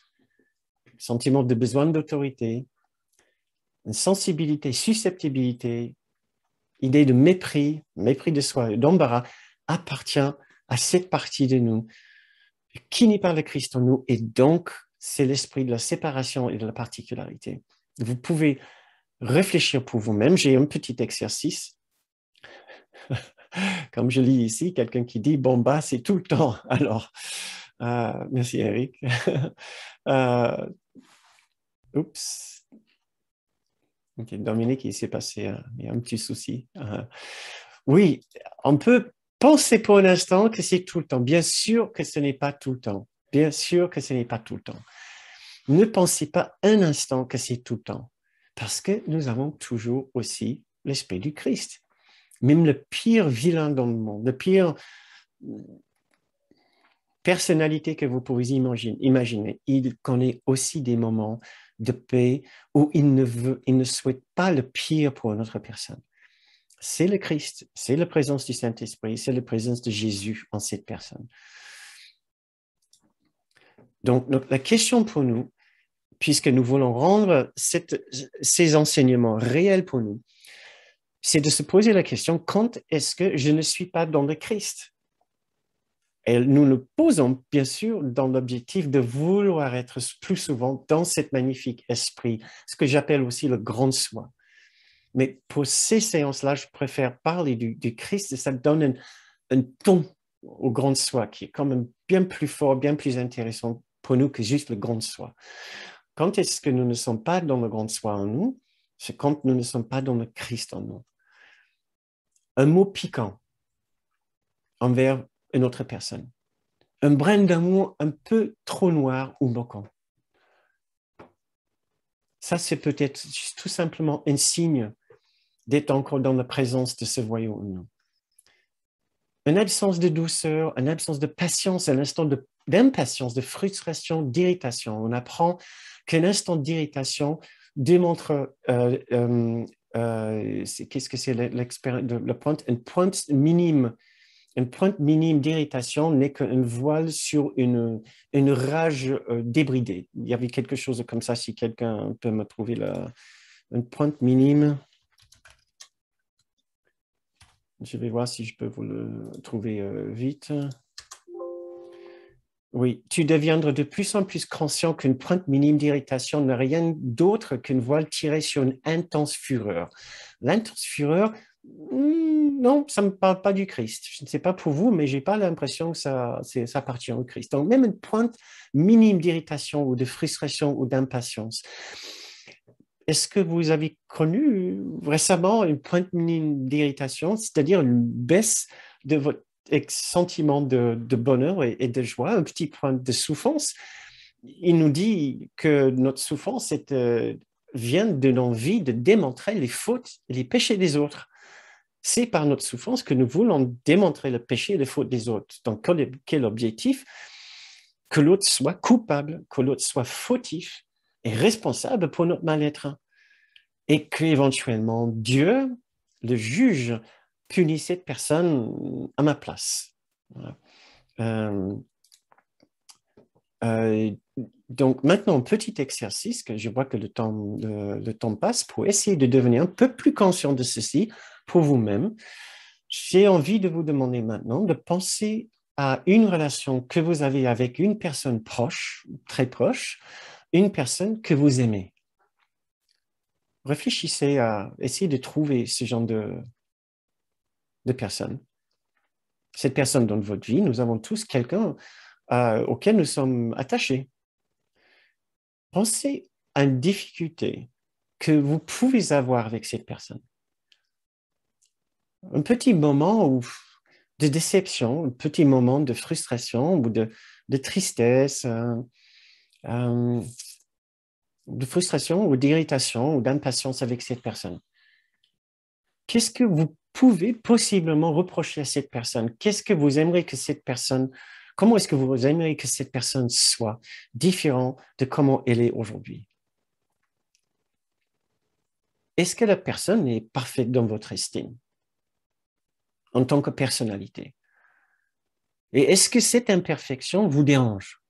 sentiment de besoin d'autorité, une sensibilité, susceptibilité, idée de mépris, mépris de soi, d'embarras, appartient à cette partie de nous qui n'est pas le Christ en nous, et donc c'est l'esprit de la séparation et de la particularité. Vous pouvez réfléchir pour vous-même. J'ai un petit exercice. Comme je lis ici, quelqu'un qui dit « bon, bah, c'est tout le temps ». Alors, merci Eric. Oups. Ok, Dominique, il s'est passé il y a un petit souci. Oui, on peut penser pour un instant que c'est tout le temps. Bien sûr que ce n'est pas tout le temps. Bien sûr que ce n'est pas tout le temps. Ne pensez pas un instant que c'est tout le temps. Parce que nous avons toujours aussi l'esprit du Christ. Même le pire vilain dans le monde, le pire personnalité que vous pouvez imaginer, il connaît aussi des moments de paix où il ne souhaite pas le pire pour une autre personne. C'est le Christ, c'est la présence du Saint-Esprit, c'est la présence de Jésus en cette personne. Donc, la question pour nous, puisque nous voulons rendre ces enseignements réels pour nous, c'est de se poser la question, quand est-ce que je ne suis pas dans le Christ? Et nous le posons, bien sûr, dans l'objectif de vouloir être plus souvent dans cet magnifique esprit, ce que j'appelle aussi le grand soi. Mais pour ces séances-là, je préfère parler du Christ, et ça donne un ton au grand soi qui est quand même bien plus fort, bien plus intéressant pour nous que juste le grand soi. Quand est-ce que nous ne sommes pas dans le grand soi en nous? C'est quand nous ne sommes pas dans le Christ en nous. Un mot piquant envers une autre personne. Un brin d'amour un peu trop noir ou moquant. Ça, c'est peut-être tout simplement un signe d'être encore dans la présence de ce voyou en nous. Une absence de douceur, une absence de patience, un instant d'impatience, de frustration, d'irritation. On apprend qu'un instant d'irritation démontre, qu'est-ce que c'est le point, une pointe minime d'irritation n'est qu'un voile sur une rage débridée. Il y avait quelque chose comme ça, si quelqu'un peut me trouver une pointe minime. Je vais voir si je peux vous le trouver vite. Oui, tu deviendras de plus en plus conscient qu'une pointe minime d'irritation n'est rien d'autre qu'une voile tirée sur une intense fureur. L'intense fureur, non, ça ne me parle pas du Christ. Je ne sais pas pour vous, mais je n'ai pas l'impression que ça appartient au Christ. Donc, même une pointe minime d'irritation ou de frustration ou d'impatience. Est-ce que vous avez connu récemment une pointe minime d'irritation, c'est-à-dire une baisse de votre sentiment de bonheur et de joie, un petit point de souffrance? Il nous dit que notre souffrance vient de l'envie de démontrer les fautes et les péchés des autres. C'est par notre souffrance que nous voulons démontrer le péché et les fautes des autres. Donc, quel objectif? Que l'autre soit coupable, que l'autre soit fautif et responsable pour notre mal-être. Et qu'éventuellement, Dieu, le juge, punit cette personne à ma place. Voilà. Donc maintenant, petit exercice, que je vois que le temps passe, pour essayer de devenir un peu plus conscient de ceci pour vous-même. J'ai envie de vous demander maintenant de penser à une relation que vous avez avec une personne proche, très proche, une personne que vous aimez. Réfléchissez à essayer de trouver ce genre de personne. Cette personne dans votre vie, nous avons tous quelqu'un auquel nous sommes attachés. Pensez à une difficulté que vous pouvez avoir avec cette personne. Un petit moment de déception, un petit moment de frustration ou de tristesse, de frustration ou d'irritation ou d'impatience avec cette personne. Qu'est-ce que vous pouvez possiblement reprocher à cette personne? Qu'est-ce que vous aimeriez que cette personne, comment est-ce que vous aimeriez que cette personne soit différent de comment elle est aujourd'hui? Est-ce que la personne est parfaite dans votre estime en tant que personnalité? Et est-ce que cette imperfection vous dérange?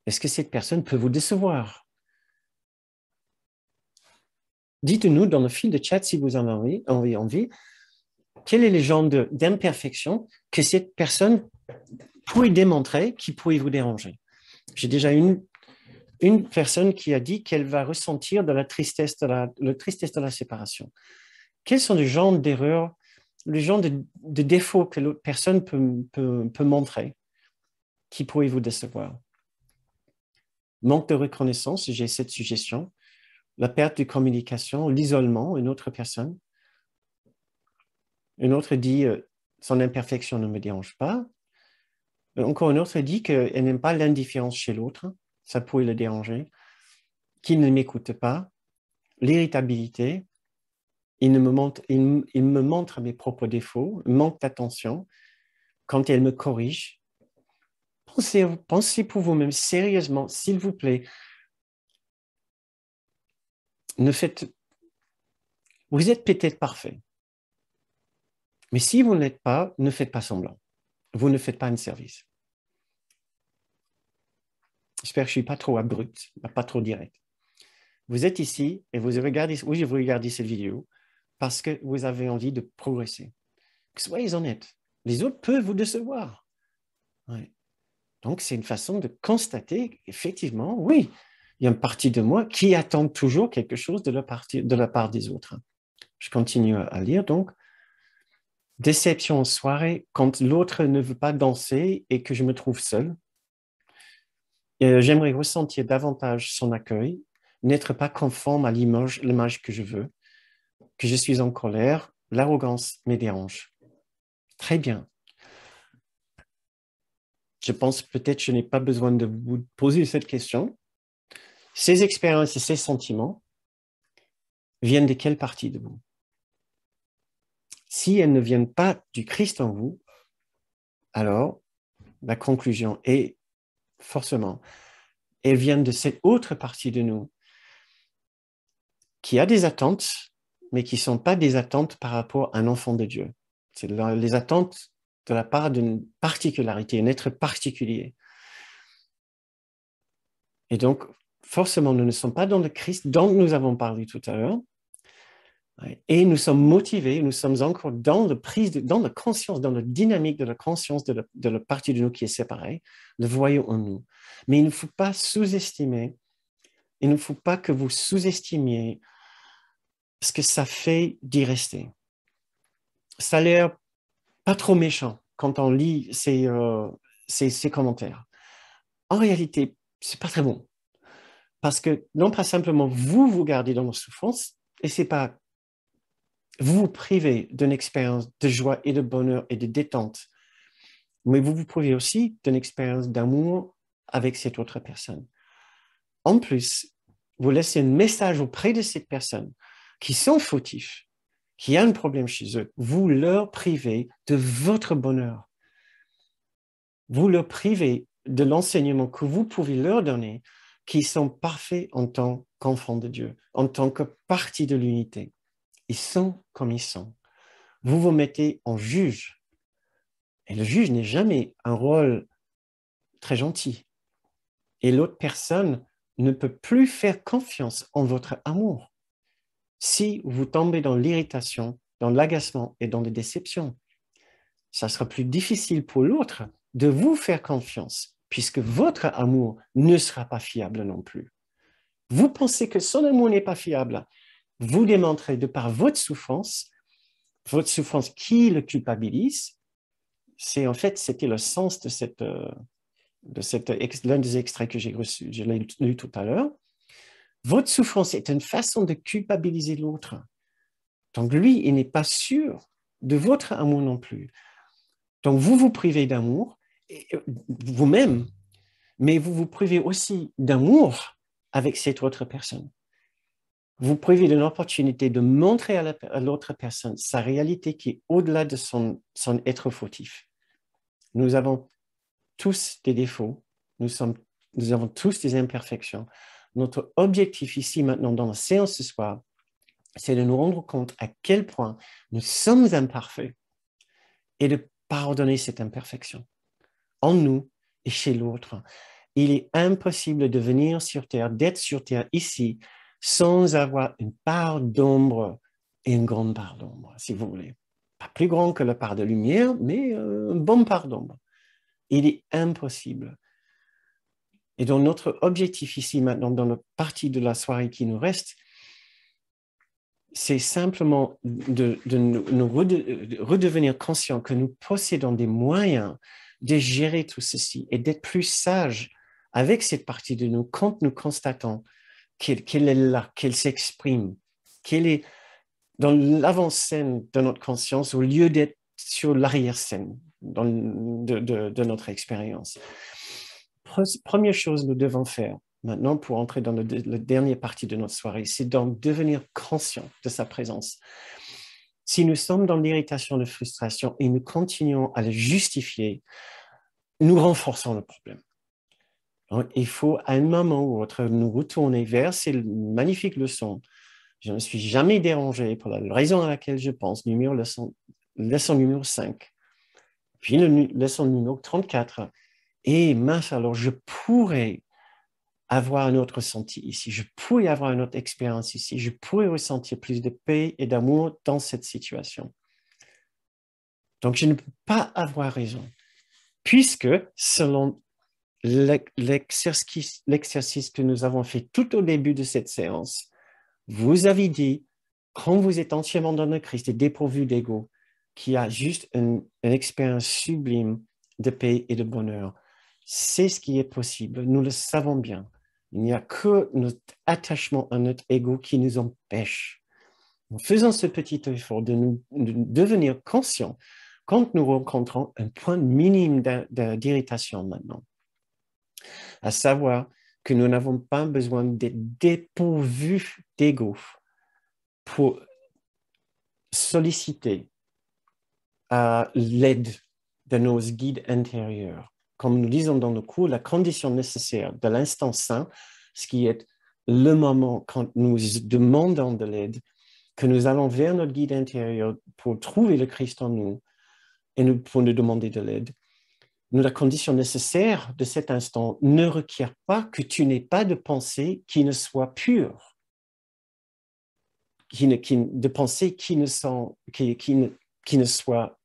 Est-ce que cette personne peut vous décevoir? Dites-nous dans le fil de chat, si vous en avez envie, quel est le genre d'imperfection que cette personne pourrait démontrer qui pourrait vous déranger? J'ai déjà une personne qui a dit qu'elle va ressentir de la tristesse de la séparation. Quels sont les genres d'erreurs, les genres de défauts que l'autre personne peut montrer qui pourraient vous décevoir? manque de reconnaissance, j'ai cette suggestion, la perte de communication, l'isolement, une autre personne. Une autre dit son imperfection ne me dérange pas. Encore une autre dit qu'elle n'aime pas l'indifférence chez l'autre, ça pourrait le déranger, qu'il ne m'écoute pas, l'irritabilité, il me montre mes propres défauts, manque d'attention. Quand elle me corrige, pensez pour vous-même sérieusement, s'il vous plaît, vous êtes peut-être parfait, mais si vous ne l'êtes pas, ne faites pas semblant. Vous ne faites pas un service. J'espère que je ne suis pas trop abrupt, pas trop direct. Vous êtes ici et vous regardez cette vidéo parce que vous avez envie de progresser. Soyez honnêtes. Les autres peuvent vous décevoir. Ouais. Donc, c'est une façon de constater, effectivement, oui, il y a une partie de moi qui attend toujours quelque chose de la part des autres. Je continue à lire, donc. Déception en soirée, quand l'autre ne veut pas danser et que je me trouve seul. J'aimerais ressentir davantage son accueil, n'être pas conforme à l'image que je veux, que je suis en colère, l'arrogance me dérange. Très bien. Je pense peut-être que je n'ai pas besoin de vous poser cette question. Ces expériences et ces sentiments viennent de quelle partie de vous? Si elles ne viennent pas du Christ en vous, alors la conclusion est forcément, elles viennent de cette autre partie de nous qui a des attentes, mais qui ne sont pas des attentes par rapport à un enfant de Dieu. C'est les attentes de la part d'une particularité, un être particulier. Et donc, forcément, nous ne sommes pas dans le Christ dont nous avons parlé tout à l'heure. Et nous sommes motivés, nous sommes encore dans la conscience, dans la dynamique de la conscience de la partie de nous qui est séparée, le voyons en nous. Mais il ne faut pas sous-estimer, il ne faut pas que vous sous-estimiez ce que ça fait d'y rester. Ça a l'air pas trop méchant quand on lit ces commentaires. En réalité, c'est pas très bon. Parce que non pas simplement vous gardez dans la souffrance, et c'est pas vous vous privez d'une expérience de joie et de bonheur et de détente, mais vous vous privez aussi d'une expérience d'amour avec cette autre personne. En plus, vous laissez un message auprès de cette personne qui sont fautifs, qui a un problème chez eux. Vous leur privez de votre bonheur. Vous leur privez de l'enseignement que vous pouvez leur donner, qui sont parfaits en tant qu'enfants de Dieu, en tant que partie de l'unité. Ils sont comme ils sont. Vous vous mettez en juge. Et le juge n'est jamais un rôle très gentil. Et l'autre personne ne peut plus faire confiance en votre amour si vous tombez dans l'irritation, dans l'agacement et dans les déceptions. Ça sera plus difficile pour l'autre de vous faire confiance puisque votre amour ne sera pas fiable non plus. Vous pensez que son amour n'est pas fiable. Vous démontrez de par votre souffrance qui le culpabilise. C'était le sens de l'un des extraits que j'ai reçus, je l'ai lu tout à l'heure. Votre souffrance est une façon de culpabiliser l'autre. Donc lui, il n'est pas sûr de votre amour non plus. Donc vous vous privez d'amour, vous-même, mais vous vous privez aussi d'amour avec cette autre personne. Vous privez d'une opportunité de montrer à l'autre personne sa réalité qui est au-delà de son être fautif. Nous avons tous des défauts, nous avons tous des imperfections. Notre objectif ici, maintenant, dans la séance ce soir, c'est de nous rendre compte à quel point nous sommes imparfaits et de pardonner cette imperfection en nous et chez l'autre. Il est impossible de venir sur Terre, d'être sur Terre ici, sans avoir une part d'ombre et une grande part d'ombre, si vous voulez. Pas plus grand que la part de lumière, mais une bonne part d'ombre. Il est impossible. Et donc, notre objectif ici, maintenant, dans la partie de la soirée qui nous reste, c'est simplement de redevenir conscients que nous possédons des moyens de gérer tout ceci et d'être plus sages avec cette partie de nous, quand nous constatons qu'elle est là, qu'elle s'exprime, qu'elle est dans l'avant-scène de notre conscience au lieu d'être sur l'arrière-scène de notre expérience. Première chose que nous devons faire maintenant pour entrer dans la dernière partie de notre soirée, c'est d'en devenir conscient de sa présence. Si nous sommes dans l'irritation, la frustration et nous continuons à le justifier, nous renforçons le problème. Donc, il faut à un moment ou autre nous retourner vers ces magnifiques leçons. Je ne me suis jamais dérangé pour la raison à laquelle je pense, leçon numéro 5, puis leçon numéro 34. Et mince, alors je pourrais avoir un autre ressenti ici, je pourrais avoir une autre expérience ici, je pourrais ressentir plus de paix et d'amour dans cette situation. Donc, je ne peux pas avoir raison, puisque selon l'exercice que nous avons fait tout au début de cette séance, vous avez dit, quand vous êtes entièrement dans le Christ et dépourvu d'ego, qu'il y a juste une expérience sublime de paix et de bonheur. C'est ce qui est possible, nous le savons bien. Il n'y a que notre attachement à notre ego qui nous empêche. En faisant ce petit effort de devenir conscients quand nous rencontrons un point minime d'irritation maintenant, à savoir que nous n'avons pas besoin d'être dépourvus d'ego pour solliciter l'aide de nos guides intérieurs. Comme nous disons dans le cours, la condition nécessaire de l'instant saint, ce qui est le moment quand nous demandons de l'aide, que nous allons vers notre guide intérieur pour trouver le Christ en nous et pour nous demander de l'aide. La condition nécessaire de cet instant ne requiert pas que tu n'aies pas de pensée qui ne soit pure, de pensée qui ne soit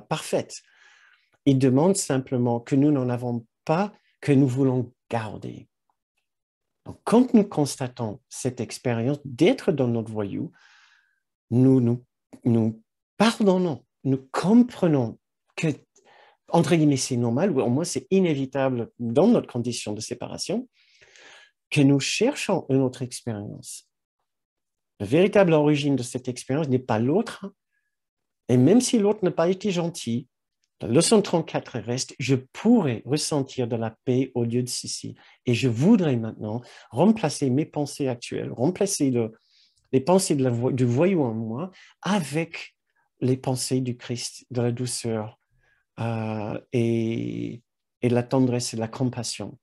parfaite. Il demande simplement que nous n'en avons pas, que nous voulons garder. Donc, quand nous constatons cette expérience d'être dans notre voyou, nous pardonnons, nous comprenons que, entre guillemets, c'est normal, ou au moins c'est inévitable dans notre condition de séparation, que nous cherchons une autre expérience. La véritable origine de cette expérience n'est pas l'autre, et même si l'autre n'a pas été gentil, la leçon 34 reste, je pourrais ressentir de la paix au lieu de ceci. Et je voudrais maintenant remplacer mes pensées actuelles, remplacer les pensées du voyou en moi avec les pensées du Christ, de la douceur et de la tendresse et de la compassion.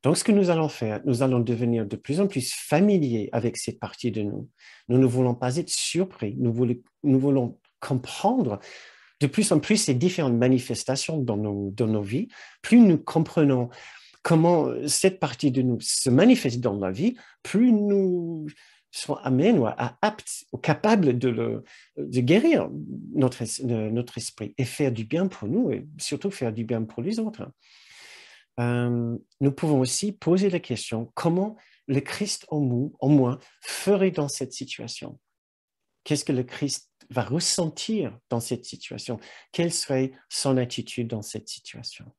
Donc, ce que nous allons faire, nous allons devenir de plus en plus familiers avec cette partie de nous. Nous ne voulons pas être surpris, nous voulons comprendre de plus en plus ces différentes manifestations dans nos vies. Plus nous comprenons comment cette partie de nous se manifeste dans la vie, plus nous sommes amènes ou aptes ou capables de guérir notre esprit et faire du bien pour nous et surtout faire du bien pour les autres. Nous pouvons aussi poser la question, comment le Christ en moi ferait dans cette situation? Qu'est-ce que le Christ va ressentir dans cette situation? Quelle serait son attitude dans cette situation?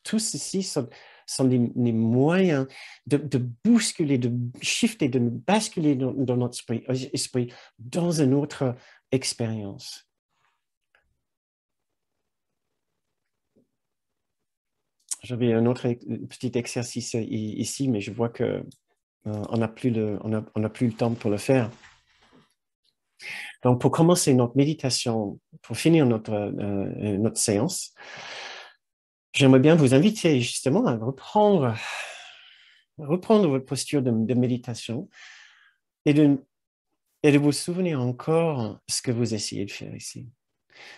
Tout ceci sont les moyens de bousculer, de shifter, de basculer dans notre esprit dans une autre expérience. J'avais un autre petit exercice ici, mais je vois que on n'a plus le temps pour le faire. Donc, pour commencer notre méditation, pour finir notre séance, j'aimerais bien vous inviter justement à reprendre votre posture de méditation et de vous souvenir encore ce que vous essayez de faire ici.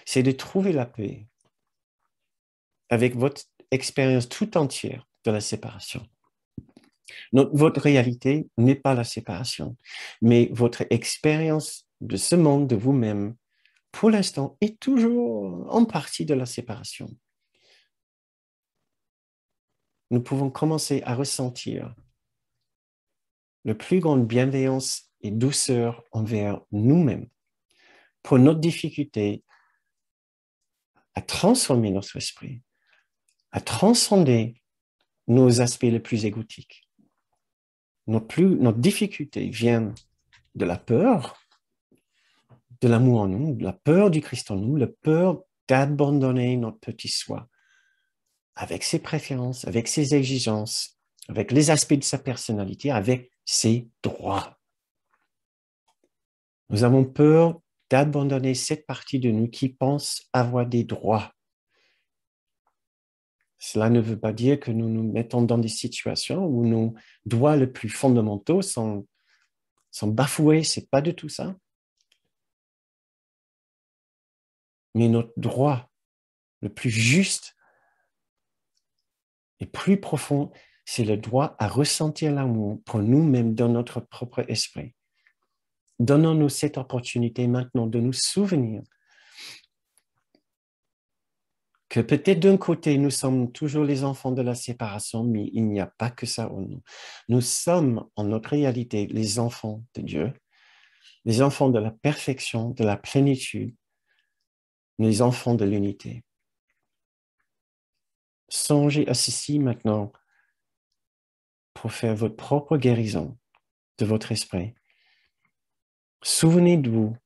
C'est de trouver la paix avec votre expérience tout entière de la séparation. Votre réalité n'est pas la séparation, mais votre expérience de ce monde, de vous-même, pour l'instant, est toujours en partie de la séparation. Nous pouvons commencer à ressentir la plus grande bienveillance et douceur envers nous-mêmes pour notre difficulté à transformer notre esprit, à transcender nos aspects les plus égotiques. Notre difficulté vient de la peur, de l'amour en nous, de la peur du Christ en nous, la peur d'abandonner notre petit soi avec ses préférences, avec ses exigences, avec les aspects de sa personnalité, avec ses droits. Nous avons peur d'abandonner cette partie de nous qui pense avoir des droits. Cela ne veut pas dire que nous nous mettons dans des situations où nos droits les plus fondamentaux sont bafoués, c'est pas du tout ça. Mais notre droit le plus juste et plus profond, c'est le droit à ressentir l'amour pour nous-mêmes dans notre propre esprit. Donnons-nous cette opportunité maintenant de nous souvenir que peut-être d'un côté, nous sommes toujours les enfants de la séparation, mais il n'y a pas que ça en nous. Nous sommes en notre réalité les enfants de Dieu, les enfants de la perfection, de la plénitude, les enfants de l'unité. Songez à ceci maintenant pour faire votre propre guérison de votre esprit. Souvenez-vous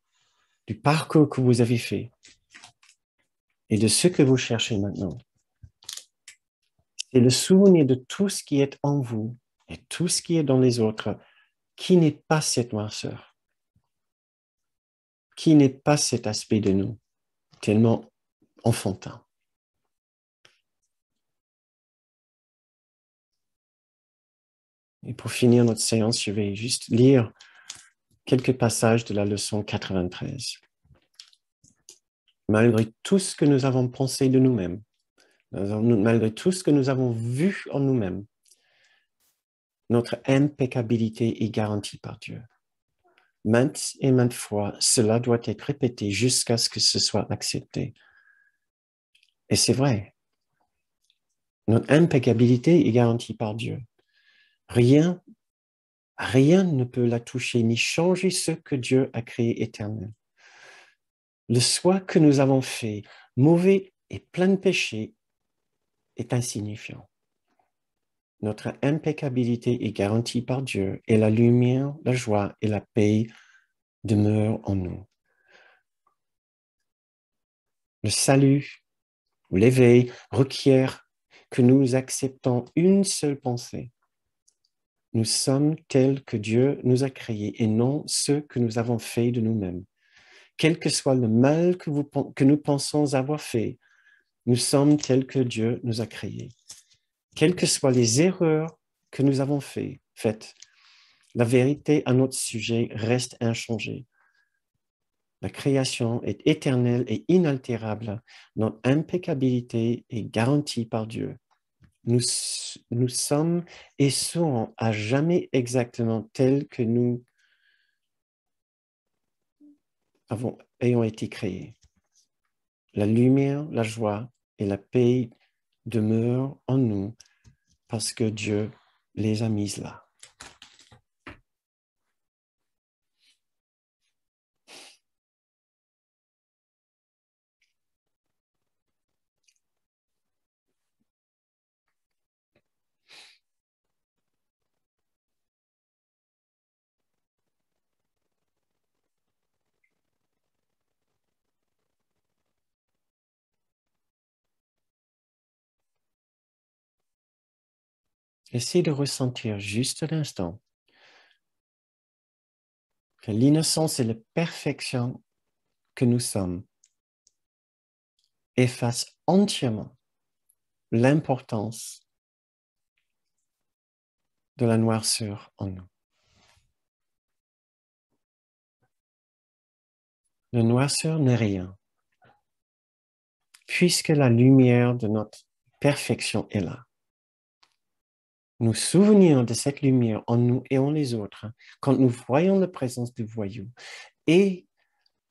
du parcours que vous avez fait et de ce que vous cherchez maintenant. C'est le souvenir de tout ce qui est en vous et tout ce qui est dans les autres qui n'est pas cette noirceur, qui n'est pas cet aspect de nous, tellement enfantin. Et pour finir notre séance, je vais juste lire quelques passages de la leçon 93. Malgré tout ce que nous avons pensé de nous-mêmes, malgré tout ce que nous avons vu en nous-mêmes, notre impeccabilité est garantie par Dieu. Maintes et maintes fois, cela doit être répété jusqu'à ce que ce soit accepté. Et c'est vrai. Notre impeccabilité est garantie par Dieu. Rien ne peut la toucher ni changer ce que Dieu a créé éternel. Le soi que nous avons fait, mauvais et plein de péchés, est insignifiant. Notre impeccabilité est garantie par Dieu et la lumière, la joie et la paix demeurent en nous. Le salut ou l'éveil requiert que nous acceptons une seule pensée. Nous sommes tels que Dieu nous a créés et non ceux que nous avons fait de nous-mêmes. Quel que soit le mal que nous pensons avoir fait, nous sommes tels que Dieu nous a créés. Quelles que soient les erreurs que nous avons faites, la vérité à notre sujet reste inchangée. La création est éternelle et inaltérable. Notre impeccabilité est garantie par Dieu. Nous sommes et serons à jamais exactement tels que nous ayons été créés. La lumière, la joie et la paix demeurent en nous parce que Dieu les a mises là. Essayez de ressentir juste un instant que l'innocence et la perfection que nous sommes effacent entièrement l'importance de la noirceur en nous. La noirceur n'est rien, puisque la lumière de notre perfection est là. Nous souvenir de cette lumière en nous et en les autres quand nous voyons la présence du voyou et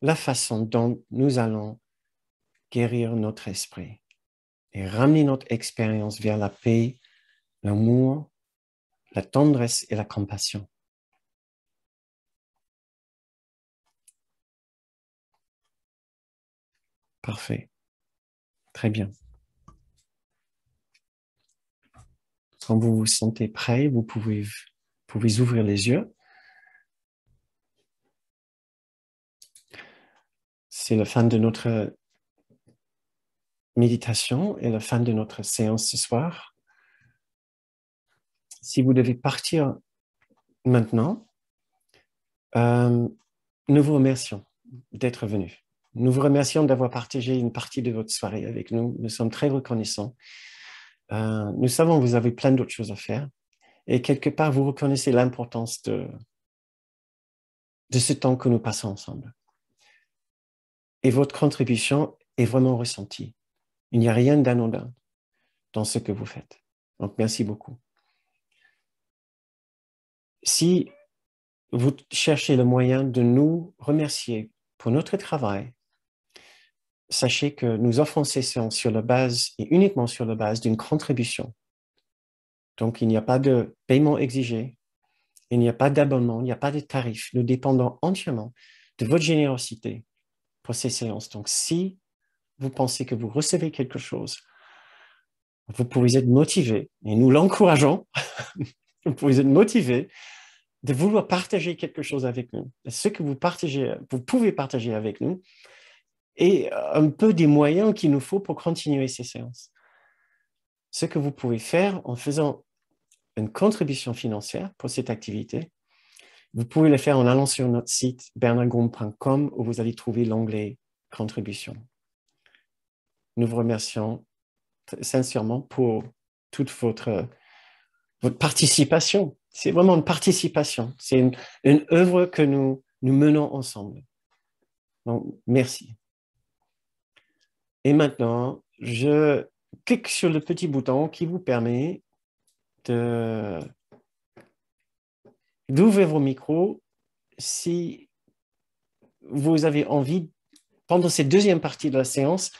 la façon dont nous allons guérir notre esprit et ramener notre expérience vers la paix, l'amour, la tendresse et la compassion. Parfait. Très bien. Quand vous vous sentez prêt, vous pouvez ouvrir les yeux. C'est la fin de notre méditation et la fin de notre séance ce soir. Si vous devez partir maintenant, nous vous remercions d'être venus. Nous vous remercions d'avoir partagé une partie de votre soirée avec nous. Nous sommes très reconnaissants. Nous savons que vous avez plein d'autres choses à faire. Et quelque part, vous reconnaissez l'importance de ce temps que nous passons ensemble. Et votre contribution est vraiment ressentie. Il n'y a rien d'anodin dans ce que vous faites. Donc, merci beaucoup. Si vous cherchez le moyen de nous remercier pour notre travail, sachez que nous offrons ces séances sur la base et uniquement sur la base d'une contribution. Donc, il n'y a pas de paiement exigé, il n'y a pas d'abonnement, il n'y a pas de tarif. Nous dépendons entièrement de votre générosité pour ces séances. Donc, si vous pensez que vous recevez quelque chose, vous pouvez être motivé, et nous l'encourageons, vous pouvez être motivé de vouloir partager quelque chose avec nous. Ce que vous partagez, vous pouvez partager avec nous, et un peu des moyens qu'il nous faut pour continuer ces séances. Ce que vous pouvez faire en faisant une contribution financière pour cette activité, vous pouvez le faire en allant sur notre site bernardgrom.com où vous allez trouver l'onglet « Contribution ». Nous vous remercions sincèrement pour toute votre participation. C'est vraiment une participation. C'est une œuvre que nous menons ensemble. Donc, merci. Et maintenant, je clique sur le petit bouton qui vous permet d'ouvrir vos micros si vous avez envie, pendant cette deuxième partie de la séance,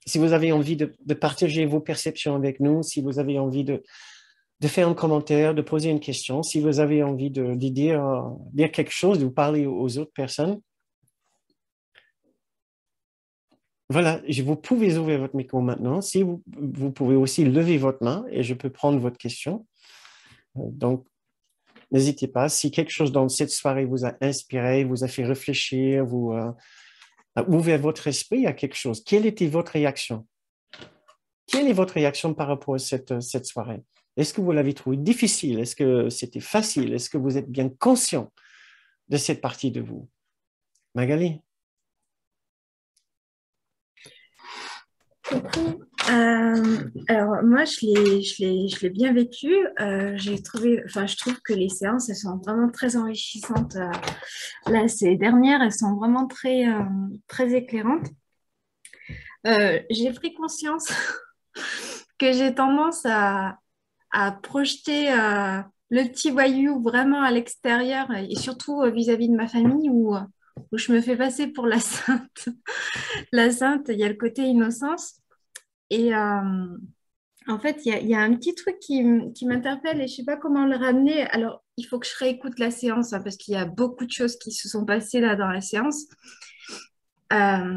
si vous avez envie de partager vos perceptions avec nous, si vous avez envie de faire un commentaire, de poser une question, si vous avez envie de dire quelque chose, de vous parler aux autres personnes. Voilà, vous pouvez ouvrir votre micro maintenant. Si vous pouvez aussi lever votre main et je peux prendre votre question. Donc, n'hésitez pas. Si quelque chose dans cette soirée vous a inspiré, vous a fait réfléchir, vous a ouvert votre esprit à quelque chose, quelle était votre réaction? Quelle est votre réaction par rapport à cette soirée? Est-ce que vous l'avez trouvé difficile? Est-ce que c'était facile? Est-ce que vous êtes bien conscient de cette partie de vous? Magali?
Coucou. Alors moi je l'ai bien vécu. Je trouve que les séances elles sont vraiment très enrichissantes. Là ces dernières elles sont vraiment très éclairantes. J'ai pris conscience que j'ai tendance à projeter le petit voyou vraiment à l'extérieur et surtout vis-à-vis de ma famille où je me fais passer pour la sainte. La sainte, il y a le côté innocence. Et en fait, il y a un petit truc qui m'interpelle et je ne sais pas comment le ramener. Alors, il faut que je réécoute la séance parce qu'il y a beaucoup de choses qui se sont passées là dans la séance. Par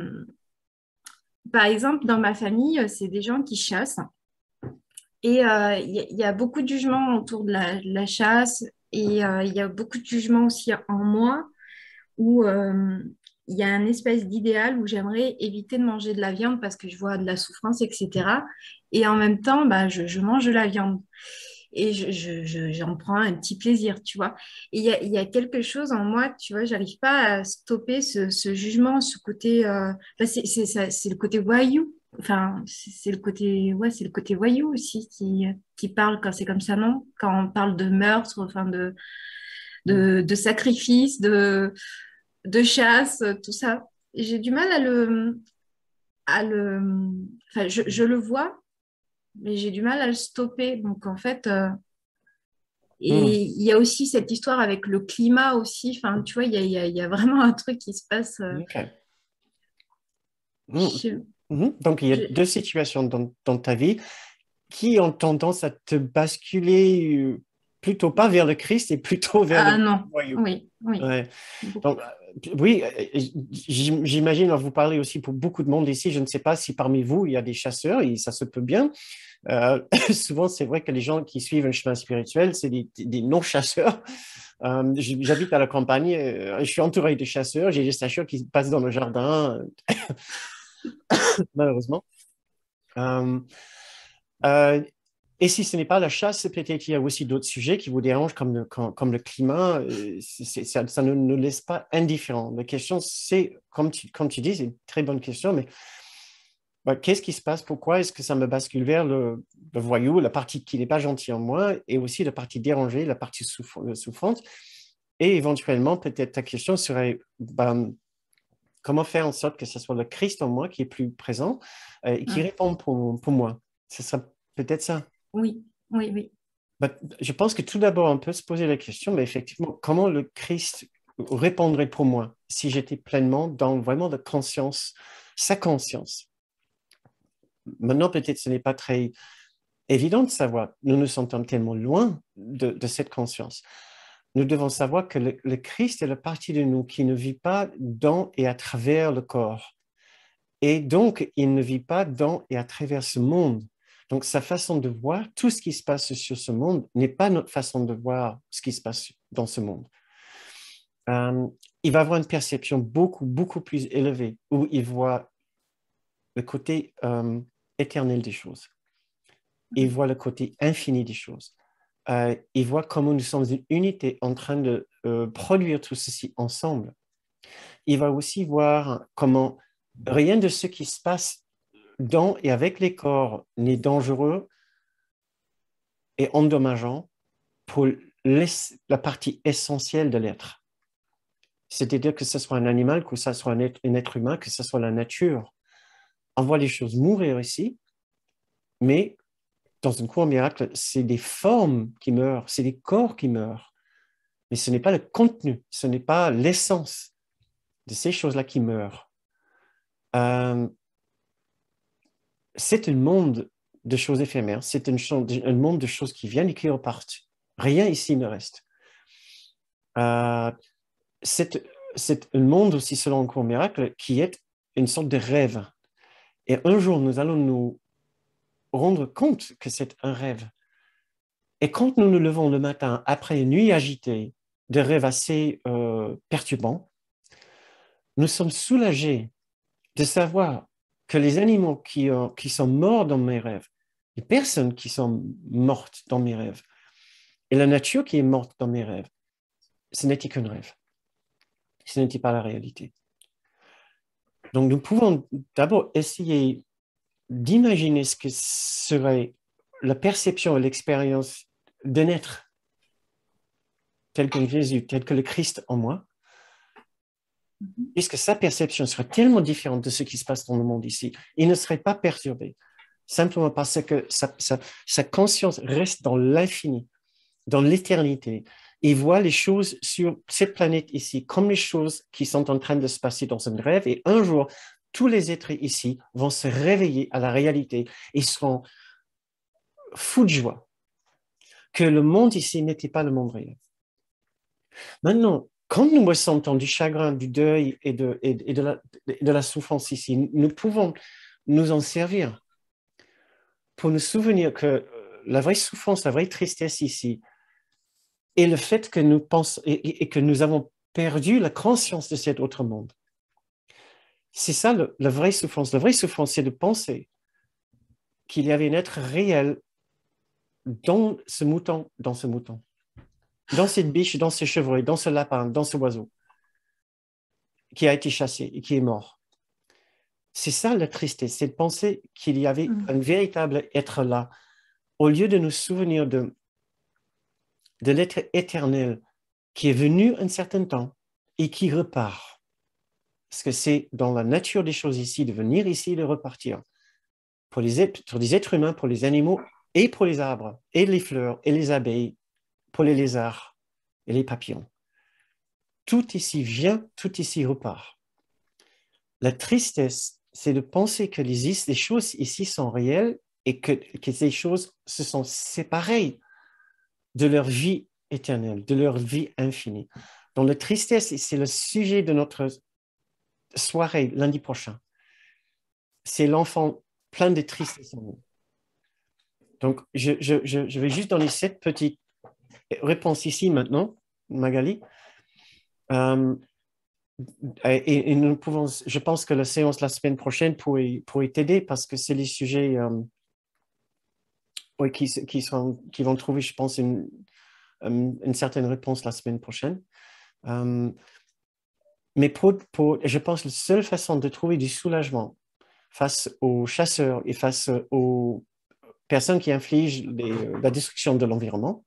exemple, dans ma famille, c'est des gens qui chassent. Et il y a beaucoup de jugements autour de la chasse et il y a beaucoup de jugements aussi en moi où il y a un espèce d'idéal où j'aimerais éviter de manger de la viande parce que je vois de la souffrance, etc. Et en même temps, bah, je mange de la viande et j'en prends un petit plaisir, tu vois. Et il y a quelque chose en moi, tu vois, j'arrive pas à stopper ce jugement, ce côté, enfin, c'est le côté voyou. Enfin, c'est le côté, ouais, c'est le côté voyou aussi qui parle quand c'est comme ça, non? Quand on parle de meurtre, enfin de sacrifice, de chasse, tout ça. J'ai du mal enfin, je le vois, mais j'ai du mal à le stopper. Donc, en fait, et il y a aussi cette histoire avec le climat aussi. Enfin, tu vois, il y a vraiment un truc qui se passe.
OK.
Je-
Donc, il y a
je-
deux situations dans ta vie qui ont tendance à te basculer plutôt pas vers le Christ et plutôt vers
Ah
le
non,
voyou.
oui, oui.
Ouais. Donc,
Beaucoup.
oui, j'imagine, vous parlez aussi pour beaucoup de monde ici. Je ne sais pas si parmi vous, il y a des chasseurs et ça se peut bien. Souvent, c'est vrai que les gens qui suivent un chemin spirituel, c'est des non-chasseurs. J'habite à la campagne, je suis entouré de chasseurs, j'ai des chasseurs qui passent dans le jardin, malheureusement. Euh, euh, et si ce n'est pas la chasse, peut-être qu'il y a aussi d'autres sujets qui vous dérangent, comme le climat. Ça ne nous laisse pas indifférents. La question, c'est, comme tu dis, c'est une très bonne question, mais qu'est-ce qui se passe? Pourquoi est-ce que ça me bascule vers le voyou, la partie qui n'est pas gentille en moi, et aussi la partie dérangée, la partie souffrante? Et éventuellement, peut-être ta question serait, comment faire en sorte que ce soit le Christ en moi qui est plus présent et qui
Mm.
répond pour moi? Ce serait peut-être ça.
Oui, oui, oui.
Je pense que tout d'abord, on peut se poser la question, mais effectivement, comment le Christ répondrait pour moi si j'étais pleinement dans vraiment la conscience, sa conscience? Maintenant, peut-être ce n'est pas très évident de savoir. Nous nous sentons tellement loin de cette conscience. Nous devons savoir que le Christ est la partie de nous qui ne vit pas dans et à travers le corps. Et donc, il ne vit pas dans et à travers ce monde. Donc, sa façon de voir tout ce qui se passe sur ce monde n'est pas notre façon de voir ce qui se passe dans ce monde. Euh, il va avoir une perception beaucoup, beaucoup plus élevée où il voit le côté éternel des choses. Il voit le côté infini des choses. Il voit comment nous sommes une unité en train de produire tout ceci ensemble. Il va aussi voir comment rien de ce qui se passe dans et avec les corps n'est dangereux et endommageant pour la partie essentielle de l'être. C'est-à-dire que ce soit un animal, que ce soit un être humain, que ce soit la nature. On voit les choses mourir ici, mais dans une cour miracle, c'est des formes qui meurent, c'est des corps qui meurent. Mais ce n'est pas le contenu, ce n'est pas l'essence de ces choses-là qui meurent. Euh, c'est un monde de choses éphémères, c'est un monde de choses qui viennent et qui repartent. Rien ici ne reste. C'est un monde aussi, selon le cours miracle, qui est une sorte de rêve. Et un jour, nous allons nous rendre compte que c'est un rêve. Et quand nous nous levons le matin après une nuit agitée, de rêves assez perturbants, nous sommes soulagés de savoir que les animaux qui sont morts dans mes rêves, les personnes qui sont mortes dans mes rêves, et la nature qui est morte dans mes rêves, ce n'était qu'un rêve. Ce n'était pas la réalité. Donc, nous pouvons d'abord essayer d'imaginer ce que serait la perception et l'expérience d'un être tel que Jésus, tel que le Christ en moi, puisque sa perception serait tellement différente de ce qui se passe dans le monde ici. Il ne serait pas perturbé, simplement parce que sa conscience reste dans l'infini, dans l'éternité. Il voit les choses sur cette planète ici comme les choses qui sont en train de se passer dans un rêve, et un jour, tous les êtres ici vont se réveiller à la réalité et seront fous de joie que le monde ici n'était pas le monde réel. Maintenant, quand nous ressentons du chagrin, du deuil et de la souffrance ici, nous pouvons nous en servir pour nous souvenir que la vraie souffrance, la vraie tristesse ici, est le fait que nous pensons et que nous avons perdu la conscience de cet autre monde. C'est ça la vraie souffrance. La vraie souffrance, c'est de penser qu'il y avait un être réel dans ce mouton, dans cette biche, dans ce chevreuil, dans ce lapin, dans ce oiseau, qui a été chassé et qui est mort. C'est ça la tristesse, c'est de penser qu'il y avait un véritable être là, au lieu de nous souvenir de l'être éternel qui est venu un certain temps et qui repart. Parce que c'est dans la nature des choses ici, de venir ici et de repartir. Pour les êtres humains, pour les animaux et pour les arbres, et les fleurs, et les abeilles, pour les lézards et les papillons. Tout ici vient, tout ici repart. La tristesse, c'est de penser que les choses ici sont réelles et que ces choses se sont séparées de leur vie éternelle, de leur vie infinie. Donc, la tristesse, c'est le sujet de notre soirée lundi prochain. C'est l'enfant plein de tristesse en nous. Donc, je vais juste donner cette petite réponse ici maintenant, Magali. Et nous pouvons, je pense que la séance la semaine prochaine pourrait t'aider parce que c'est les sujets oui, qui vont trouver, je pense, une certaine réponse la semaine prochaine. Mais je pense que la seule façon de trouver du soulagement face aux chasseurs et face aux personnes qui infligent la destruction de l'environnement,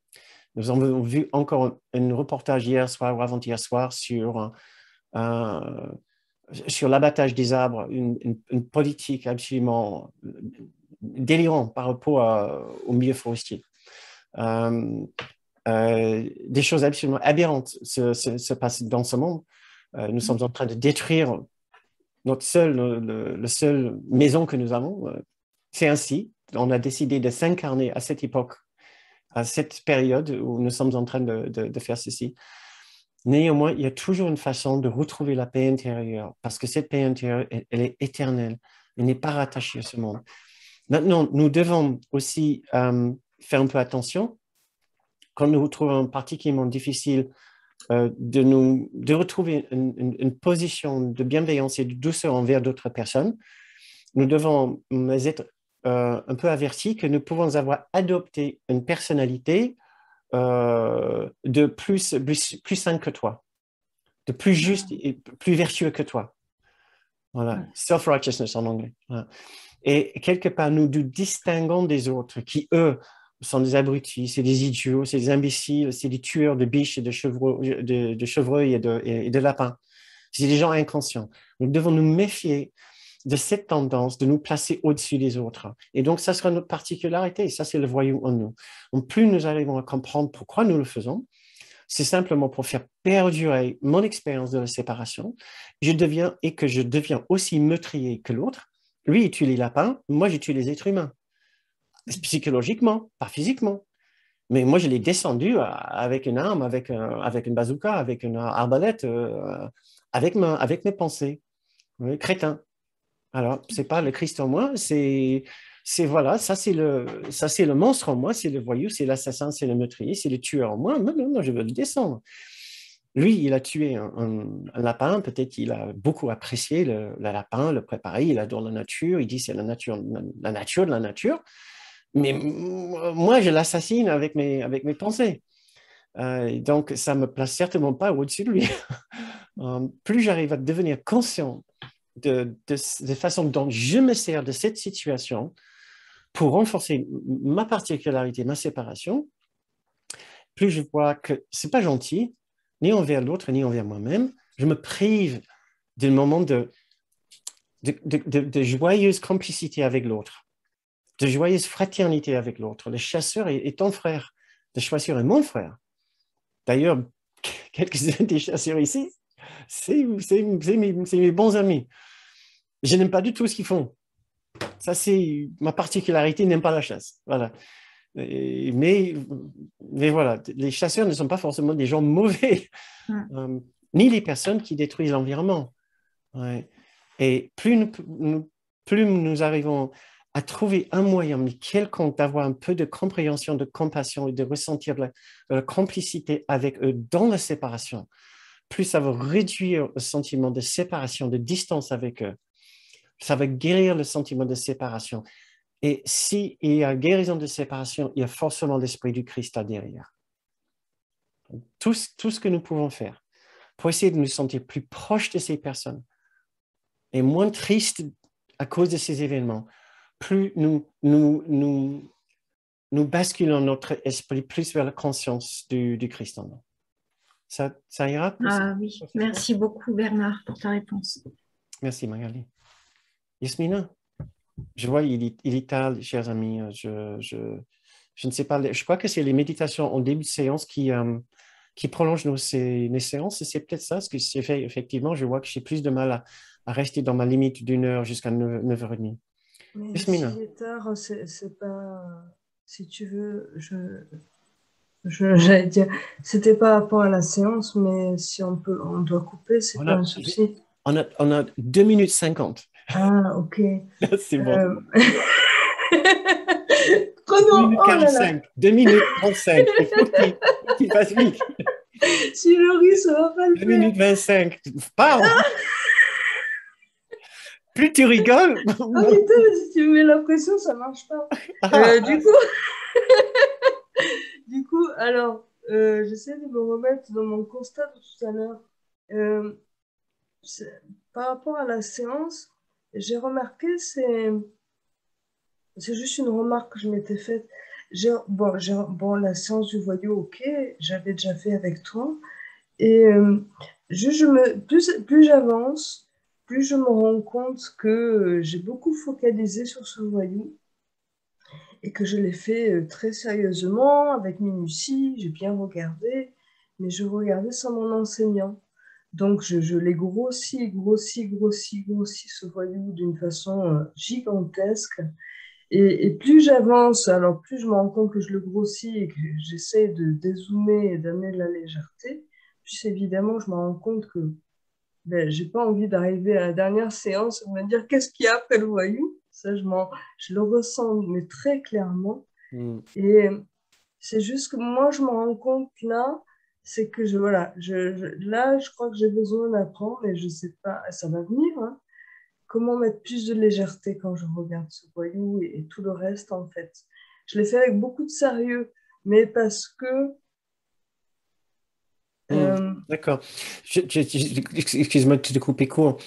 nous avons vu encore un reportage hier soir ou avant-hier soir sur l'abattage des arbres, une politique absolument délirante par rapport au milieu forestier. Des choses absolument aberrantes se passent dans ce monde. Nous sommes en train de détruire la seule maison que nous avons. C'est ainsi. On a décidé de s'incarner à cette époque, à cette période où nous sommes en train de faire ceci. Néanmoins, il y a toujours une façon de retrouver la paix intérieure, parce que cette paix intérieure, elle est éternelle. Elle n'est pas rattachée à ce monde. Maintenant, nous devons aussi faire un peu attention quand nous trouvons particulièrement difficile de retrouver une position de bienveillance et de douceur envers d'autres personnes. Nous devons être un peu avertis que nous pouvons avoir adopté une personnalité de plus sain que toi, de plus juste et plus vertueux que toi. Voilà, self-righteousness en anglais. Voilà. Et quelque part, nous nous distinguons des autres qui, eux, sont des abrutis, c'est des idiots, c'est des imbéciles, c'est des tueurs de biches et de chevreuils et de lapins. C'est des gens inconscients. Nous devons nous méfier de cette tendance de nous placer au-dessus des autres. Et donc, ça sera notre particularité. Ça, c'est le voyou en nous. Donc, plus nous arrivons à comprendre pourquoi nous le faisons, c'est simplement pour faire perdurer mon expérience de la séparation. Je deviens aussi meurtrier que l'autre. Lui, il tue les lapins, moi, je tue les êtres humains. Psychologiquement, pas physiquement. Mais moi, je l'ai descendu avec une arme, avec une bazooka, avec une arbalète, avec mes pensées. Oui, crétin. Alors, c'est pas le Christ en moi, voilà, ça c'est le monstre en moi, c'est le voyou, c'est l'assassin, c'est le meurtrier, c'est le tueur en moi. Non, je veux le descendre. Lui, il a tué un lapin, peut-être qu'il a beaucoup apprécié le lapin, le préparé, il adore la nature, il dit c'est la nature de la nature. Mais moi, je l'assassine avec mes pensées. Donc, ça ne me place certainement pas au-dessus de lui. Plus j'arrive à devenir conscient de la façon dont je me sers de cette situation pour renforcer ma particularité, ma séparation, plus je vois que ce n'est pas gentil, ni envers l'autre, ni envers moi-même. Je me prive d'un moment de joyeuse complicité avec l'autre, de joyeuse fraternité avec l'autre. Le chasseur est ton frère, le chasseur est mon frère. D'ailleurs, quelques-uns des chasseurs ici, c'est mes bons amis. Je n'aime pas du tout ce qu'ils font. Ça, c'est ma particularité, n'aime pas la chasse. Voilà. Mais voilà, les chasseurs ne sont pas forcément des gens mauvais, ni les personnes qui détruisent l'environnement. Ouais. Et plus nous arrivons à trouver un moyen, mais quelconque, d'avoir un peu de compréhension, de compassion et de ressentir la complicité avec eux dans la séparation, plus ça va réduire le sentiment de séparation, de distance avec eux. Ça va guérir le sentiment de séparation. Et s'il y a guérison de séparation, il y a forcément l'Esprit du Christ derrière. Tout ce que nous pouvons faire pour essayer de nous sentir plus proches de ces personnes et moins tristes à cause de ces événements, plus nous basculons notre esprit plus vers la conscience du Christ en nous. Ça ira?
Oui, merci beaucoup Bernard pour ta réponse.
Merci Magali. Yasmina, je vois, il est tard, chers amis. Je ne sais pas, je crois que c'est les méditations en début de séance qui prolongent nos séances. Et c'est peut-être ça, ce que j'ai fait. Effectivement, je vois que j'ai plus de mal à rester dans ma limite d'1 heure jusqu'à 9h30.
Mais
Yasmina.
s'il est tard, c'est pas... Si tu veux, J'allais dire, c'était pas par rapport à la séance, mais si on peut, on doit couper, c'est
On
pas
a,
un souci.
on a 2 minutes 50.
Ah, ok.
C'est bon.
Euh,
2
Prenons,
minutes
oh là là,
45, 2 minutes 35. Faut que tu fasses vite.
si je ris, ça va pas le
2
faire.
minutes 25. Parle. Plus tu rigoles.
Oh putain, mais si tu me mets la pression, ça marche pas.
Ah,
Du coup, alors, j'essaie de me remettre dans mon constat de tout à l'heure. Euh, Par rapport à la séance, j'ai remarqué, c'est juste une remarque que je m'étais faite. Bon, la séance du voyou, ok, j'avais déjà fait avec toi. Et plus j'avance, plus je me rends compte que j'ai beaucoup focalisé sur ce voyou et que je l'ai fait très sérieusement, avec minutie, j'ai bien regardé, mais je regardais sans mon enseignant. Donc je l'ai grossi ce voyou d'une façon gigantesque. Et plus j'avance, alors plus je me rends compte que je le grossis et que j'essaie de dézoomer et d'amener de la légèreté, plus évidemment je me rends compte que ben, j'ai pas envie d'arriver à la dernière séance et de me dire qu'est-ce qu'il y a après le voyou. Ça, je le ressens, mais très clairement.
hmm.
Et c'est juste que moi, je me rends compte là, c'est que là, je crois que j'ai besoin d'apprendre, mais je sais pas, ça va venir, hein. Comment mettre plus de légèreté quand je regarde ce voyou et tout le reste, en fait. Je l'ai fait avec beaucoup de sérieux, mais parce que,
Hmm.
euh,
D'accord. Excuse-moi de te couper court.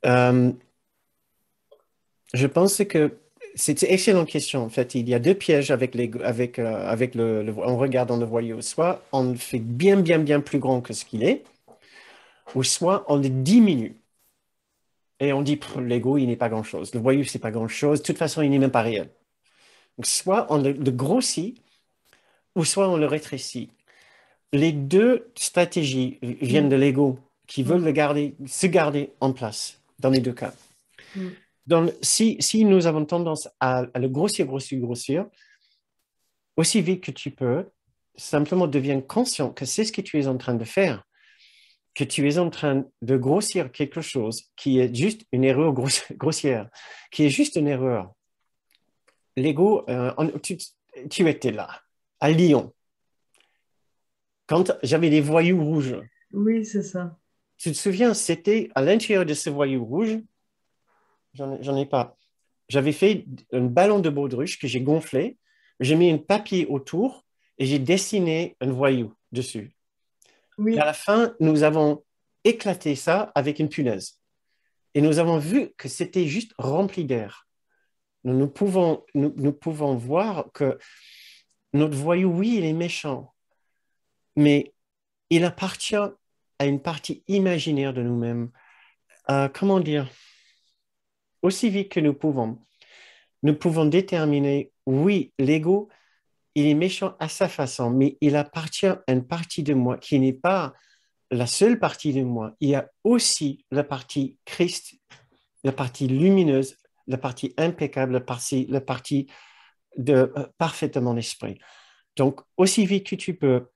Euh, je pense que c'est une excellente question. En fait, il y a deux pièges avec en regardant le voyou. Soit on le fait bien plus grand que ce qu'il est, ou soit on le diminue. Et on dit, l'ego, il n'est pas grand-chose. Le voyou, c'est pas grand-chose. De toute façon, il n'est même pas réel. Donc, soit on le grossit, ou soit on le rétrécit. Les deux stratégies viennent de
mm,
l'ego, qui veulent
mm,
se garder en place, dans les deux cas.
mm,
Donc, si nous avons tendance à le grossir, aussi vite que tu peux, simplement deviens conscient que c'est ce que tu es en train de faire, que tu es en train de grossir quelque chose qui est juste une erreur grossière, qui est juste une erreur. L'ego, tu étais là, à Lyon, quand j'avais des voyous rouges.
oui, c'est ça.
Tu te souviens, c'était à l'intérieur de ce voyou rouge, j'en ai pas. J'avais fait un ballon de baudruche que j'ai gonflé, j'ai mis un papier autour et j'ai dessiné un voyou dessus. Et à
Oui,
la fin, nous avons éclaté ça avec une punaise. Et nous avons vu que c'était juste rempli d'air. Nous pouvons voir que notre voyou, oui, il est méchant, mais il appartient à une partie imaginaire de nous-mêmes. Comment dire? Aussi vite que nous pouvons déterminer, oui, l'ego, il est méchant à sa façon, mais il appartient à une partie de moi qui n'est pas la seule partie de moi. Il y a aussi la partie Christ, la partie lumineuse, la partie impeccable, la partie de parfaitement l'esprit. Donc, aussi vite que tu peux,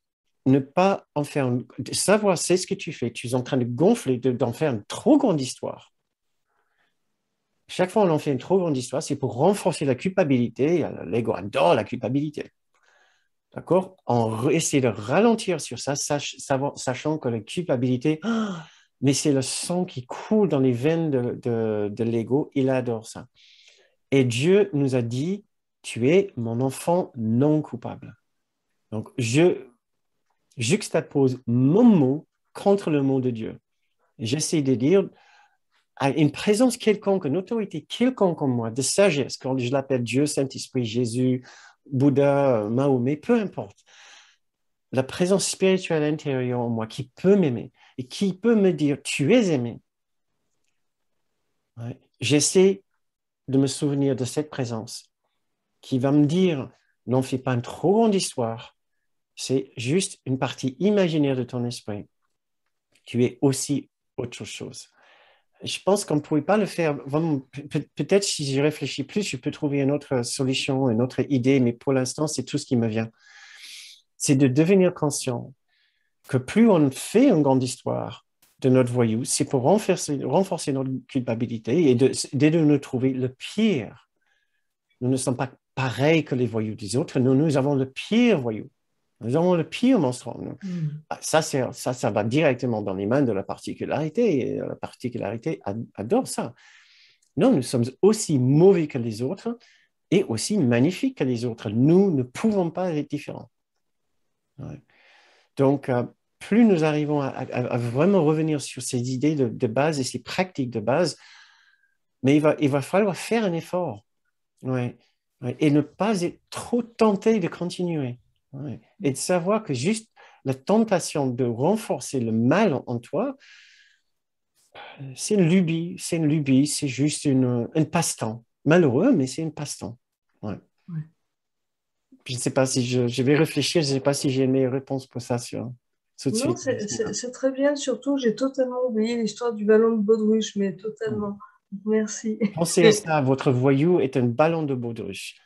ne pas en faire, savoir c'est ce que tu fais. Tu es en train de gonfler, d'en faire une trop grande histoire. Chaque fois qu'on en fait une trop grande histoire, c'est pour renforcer la culpabilité. L'ego adore la culpabilité. D'accord? Essayer de ralentir sur ça, sachant que la culpabilité, mais c'est le sang qui coule dans les veines de l'ego. Il adore ça. Et Dieu nous a dit, tu es mon enfant non coupable. Donc, je juxtapose mon mot contre le mot de Dieu. J'essaie de dire à une présence quelconque, une autorité quelconque en moi, de sagesse, quand je l'appelle Dieu, Saint-Esprit, Jésus, Bouddha, Mahomet, peu importe, la présence spirituelle intérieure en moi qui peut m'aimer et qui peut me dire, tu es aimé. Ouais. J'essaie de me souvenir de cette présence qui va me dire, n'en fais pas une trop grande histoire, c'est juste une partie imaginaire de ton esprit. Tu es aussi autre chose. Je pense qu'on ne pouvait pas le faire. Peut-être si j'y réfléchis plus, je peux trouver une autre solution, une autre idée, mais pour l'instant, c'est tout ce qui me vient. c'est de devenir conscient que plus on fait une grande histoire de notre voyou, c'est pour renforcer notre culpabilité et d'aider nous trouver le pire. Nous ne sommes pas pareils que les voyous des autres, nous avons le pire voyou. Nous avons le pire monstre. Ça va directement dans les mains de la particularité, et la particularité adore ça. Non, nous sommes aussi mauvais que les autres et aussi magnifiques que les autres. Nous ne pouvons pas être différents. Ouais. Donc, plus nous arrivons à vraiment revenir sur ces idées de base et ces pratiques de base, mais il va falloir faire un effort, ouais, ouais, et ne pas être trop tenté de continuer, ouais, et de savoir que juste la tentation de renforcer le mal en toi, c'est une lubie, c'est juste un passe-temps. Malheureux, mais c'est un passe-temps. Ouais.
Ouais.
Je ne sais pas si je vais réfléchir, je ne sais pas si j'ai mes réponses pour ça tout de
Non,
suite.
c'est très bien. Surtout, j'ai totalement oublié l'histoire du ballon de baudruche, mais totalement. Merci.
Pensez à ça, votre voyou est un ballon de baudruche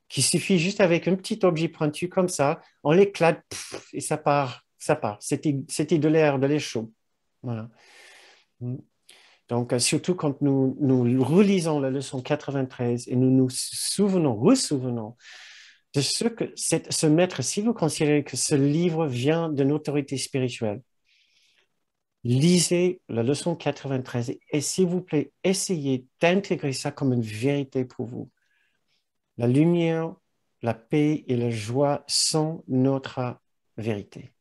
qui suffit juste avec un petit objet pointu comme ça, on l'éclate et ça part, ça part. C'était de l'air chaud. Voilà. Donc, surtout quand nous relisons la leçon 93 et nous nous ressouvenons de ce maître, si vous considérez que ce livre vient d'une autorité spirituelle, lisez la leçon 93 et s'il vous plaît, essayez d'intégrer ça comme une vérité pour vous. La lumière, la paix et la joie sont notre vérité.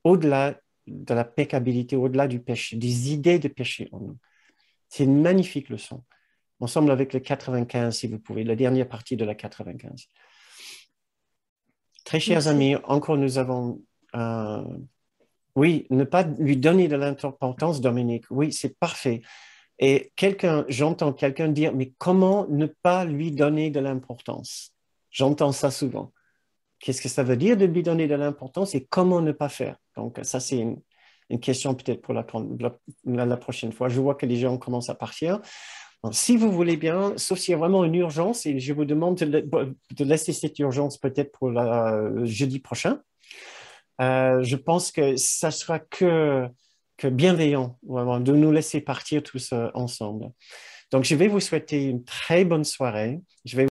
Au-delà de la peccabilité, au-delà du péché, des idées de péché en nous. C'est une magnifique leçon. Ensemble avec le 95, si vous pouvez, la dernière partie de la 95. Très chers amis, encore nous avons... oui, ne pas lui donner de l'importance, Dominique. Oui, c'est parfait. Et j'entends quelqu'un dire, mais comment ne pas lui donner de l'importance? J'entends ça souvent. Qu'est-ce que ça veut dire de lui donner de l'importance et comment ne pas faire? Donc, ça, c'est une question peut-être pour la prochaine fois. Je vois que les gens commencent à partir. Donc, si vous voulez bien, sauf s'il y a vraiment une urgence, et je vous demande de laisser cette urgence peut-être pour le jeudi prochain. Je pense que ça sera que bienveillant, vraiment, de nous laisser partir tous ensemble. Donc, je vais vous souhaiter une très bonne soirée. Je vais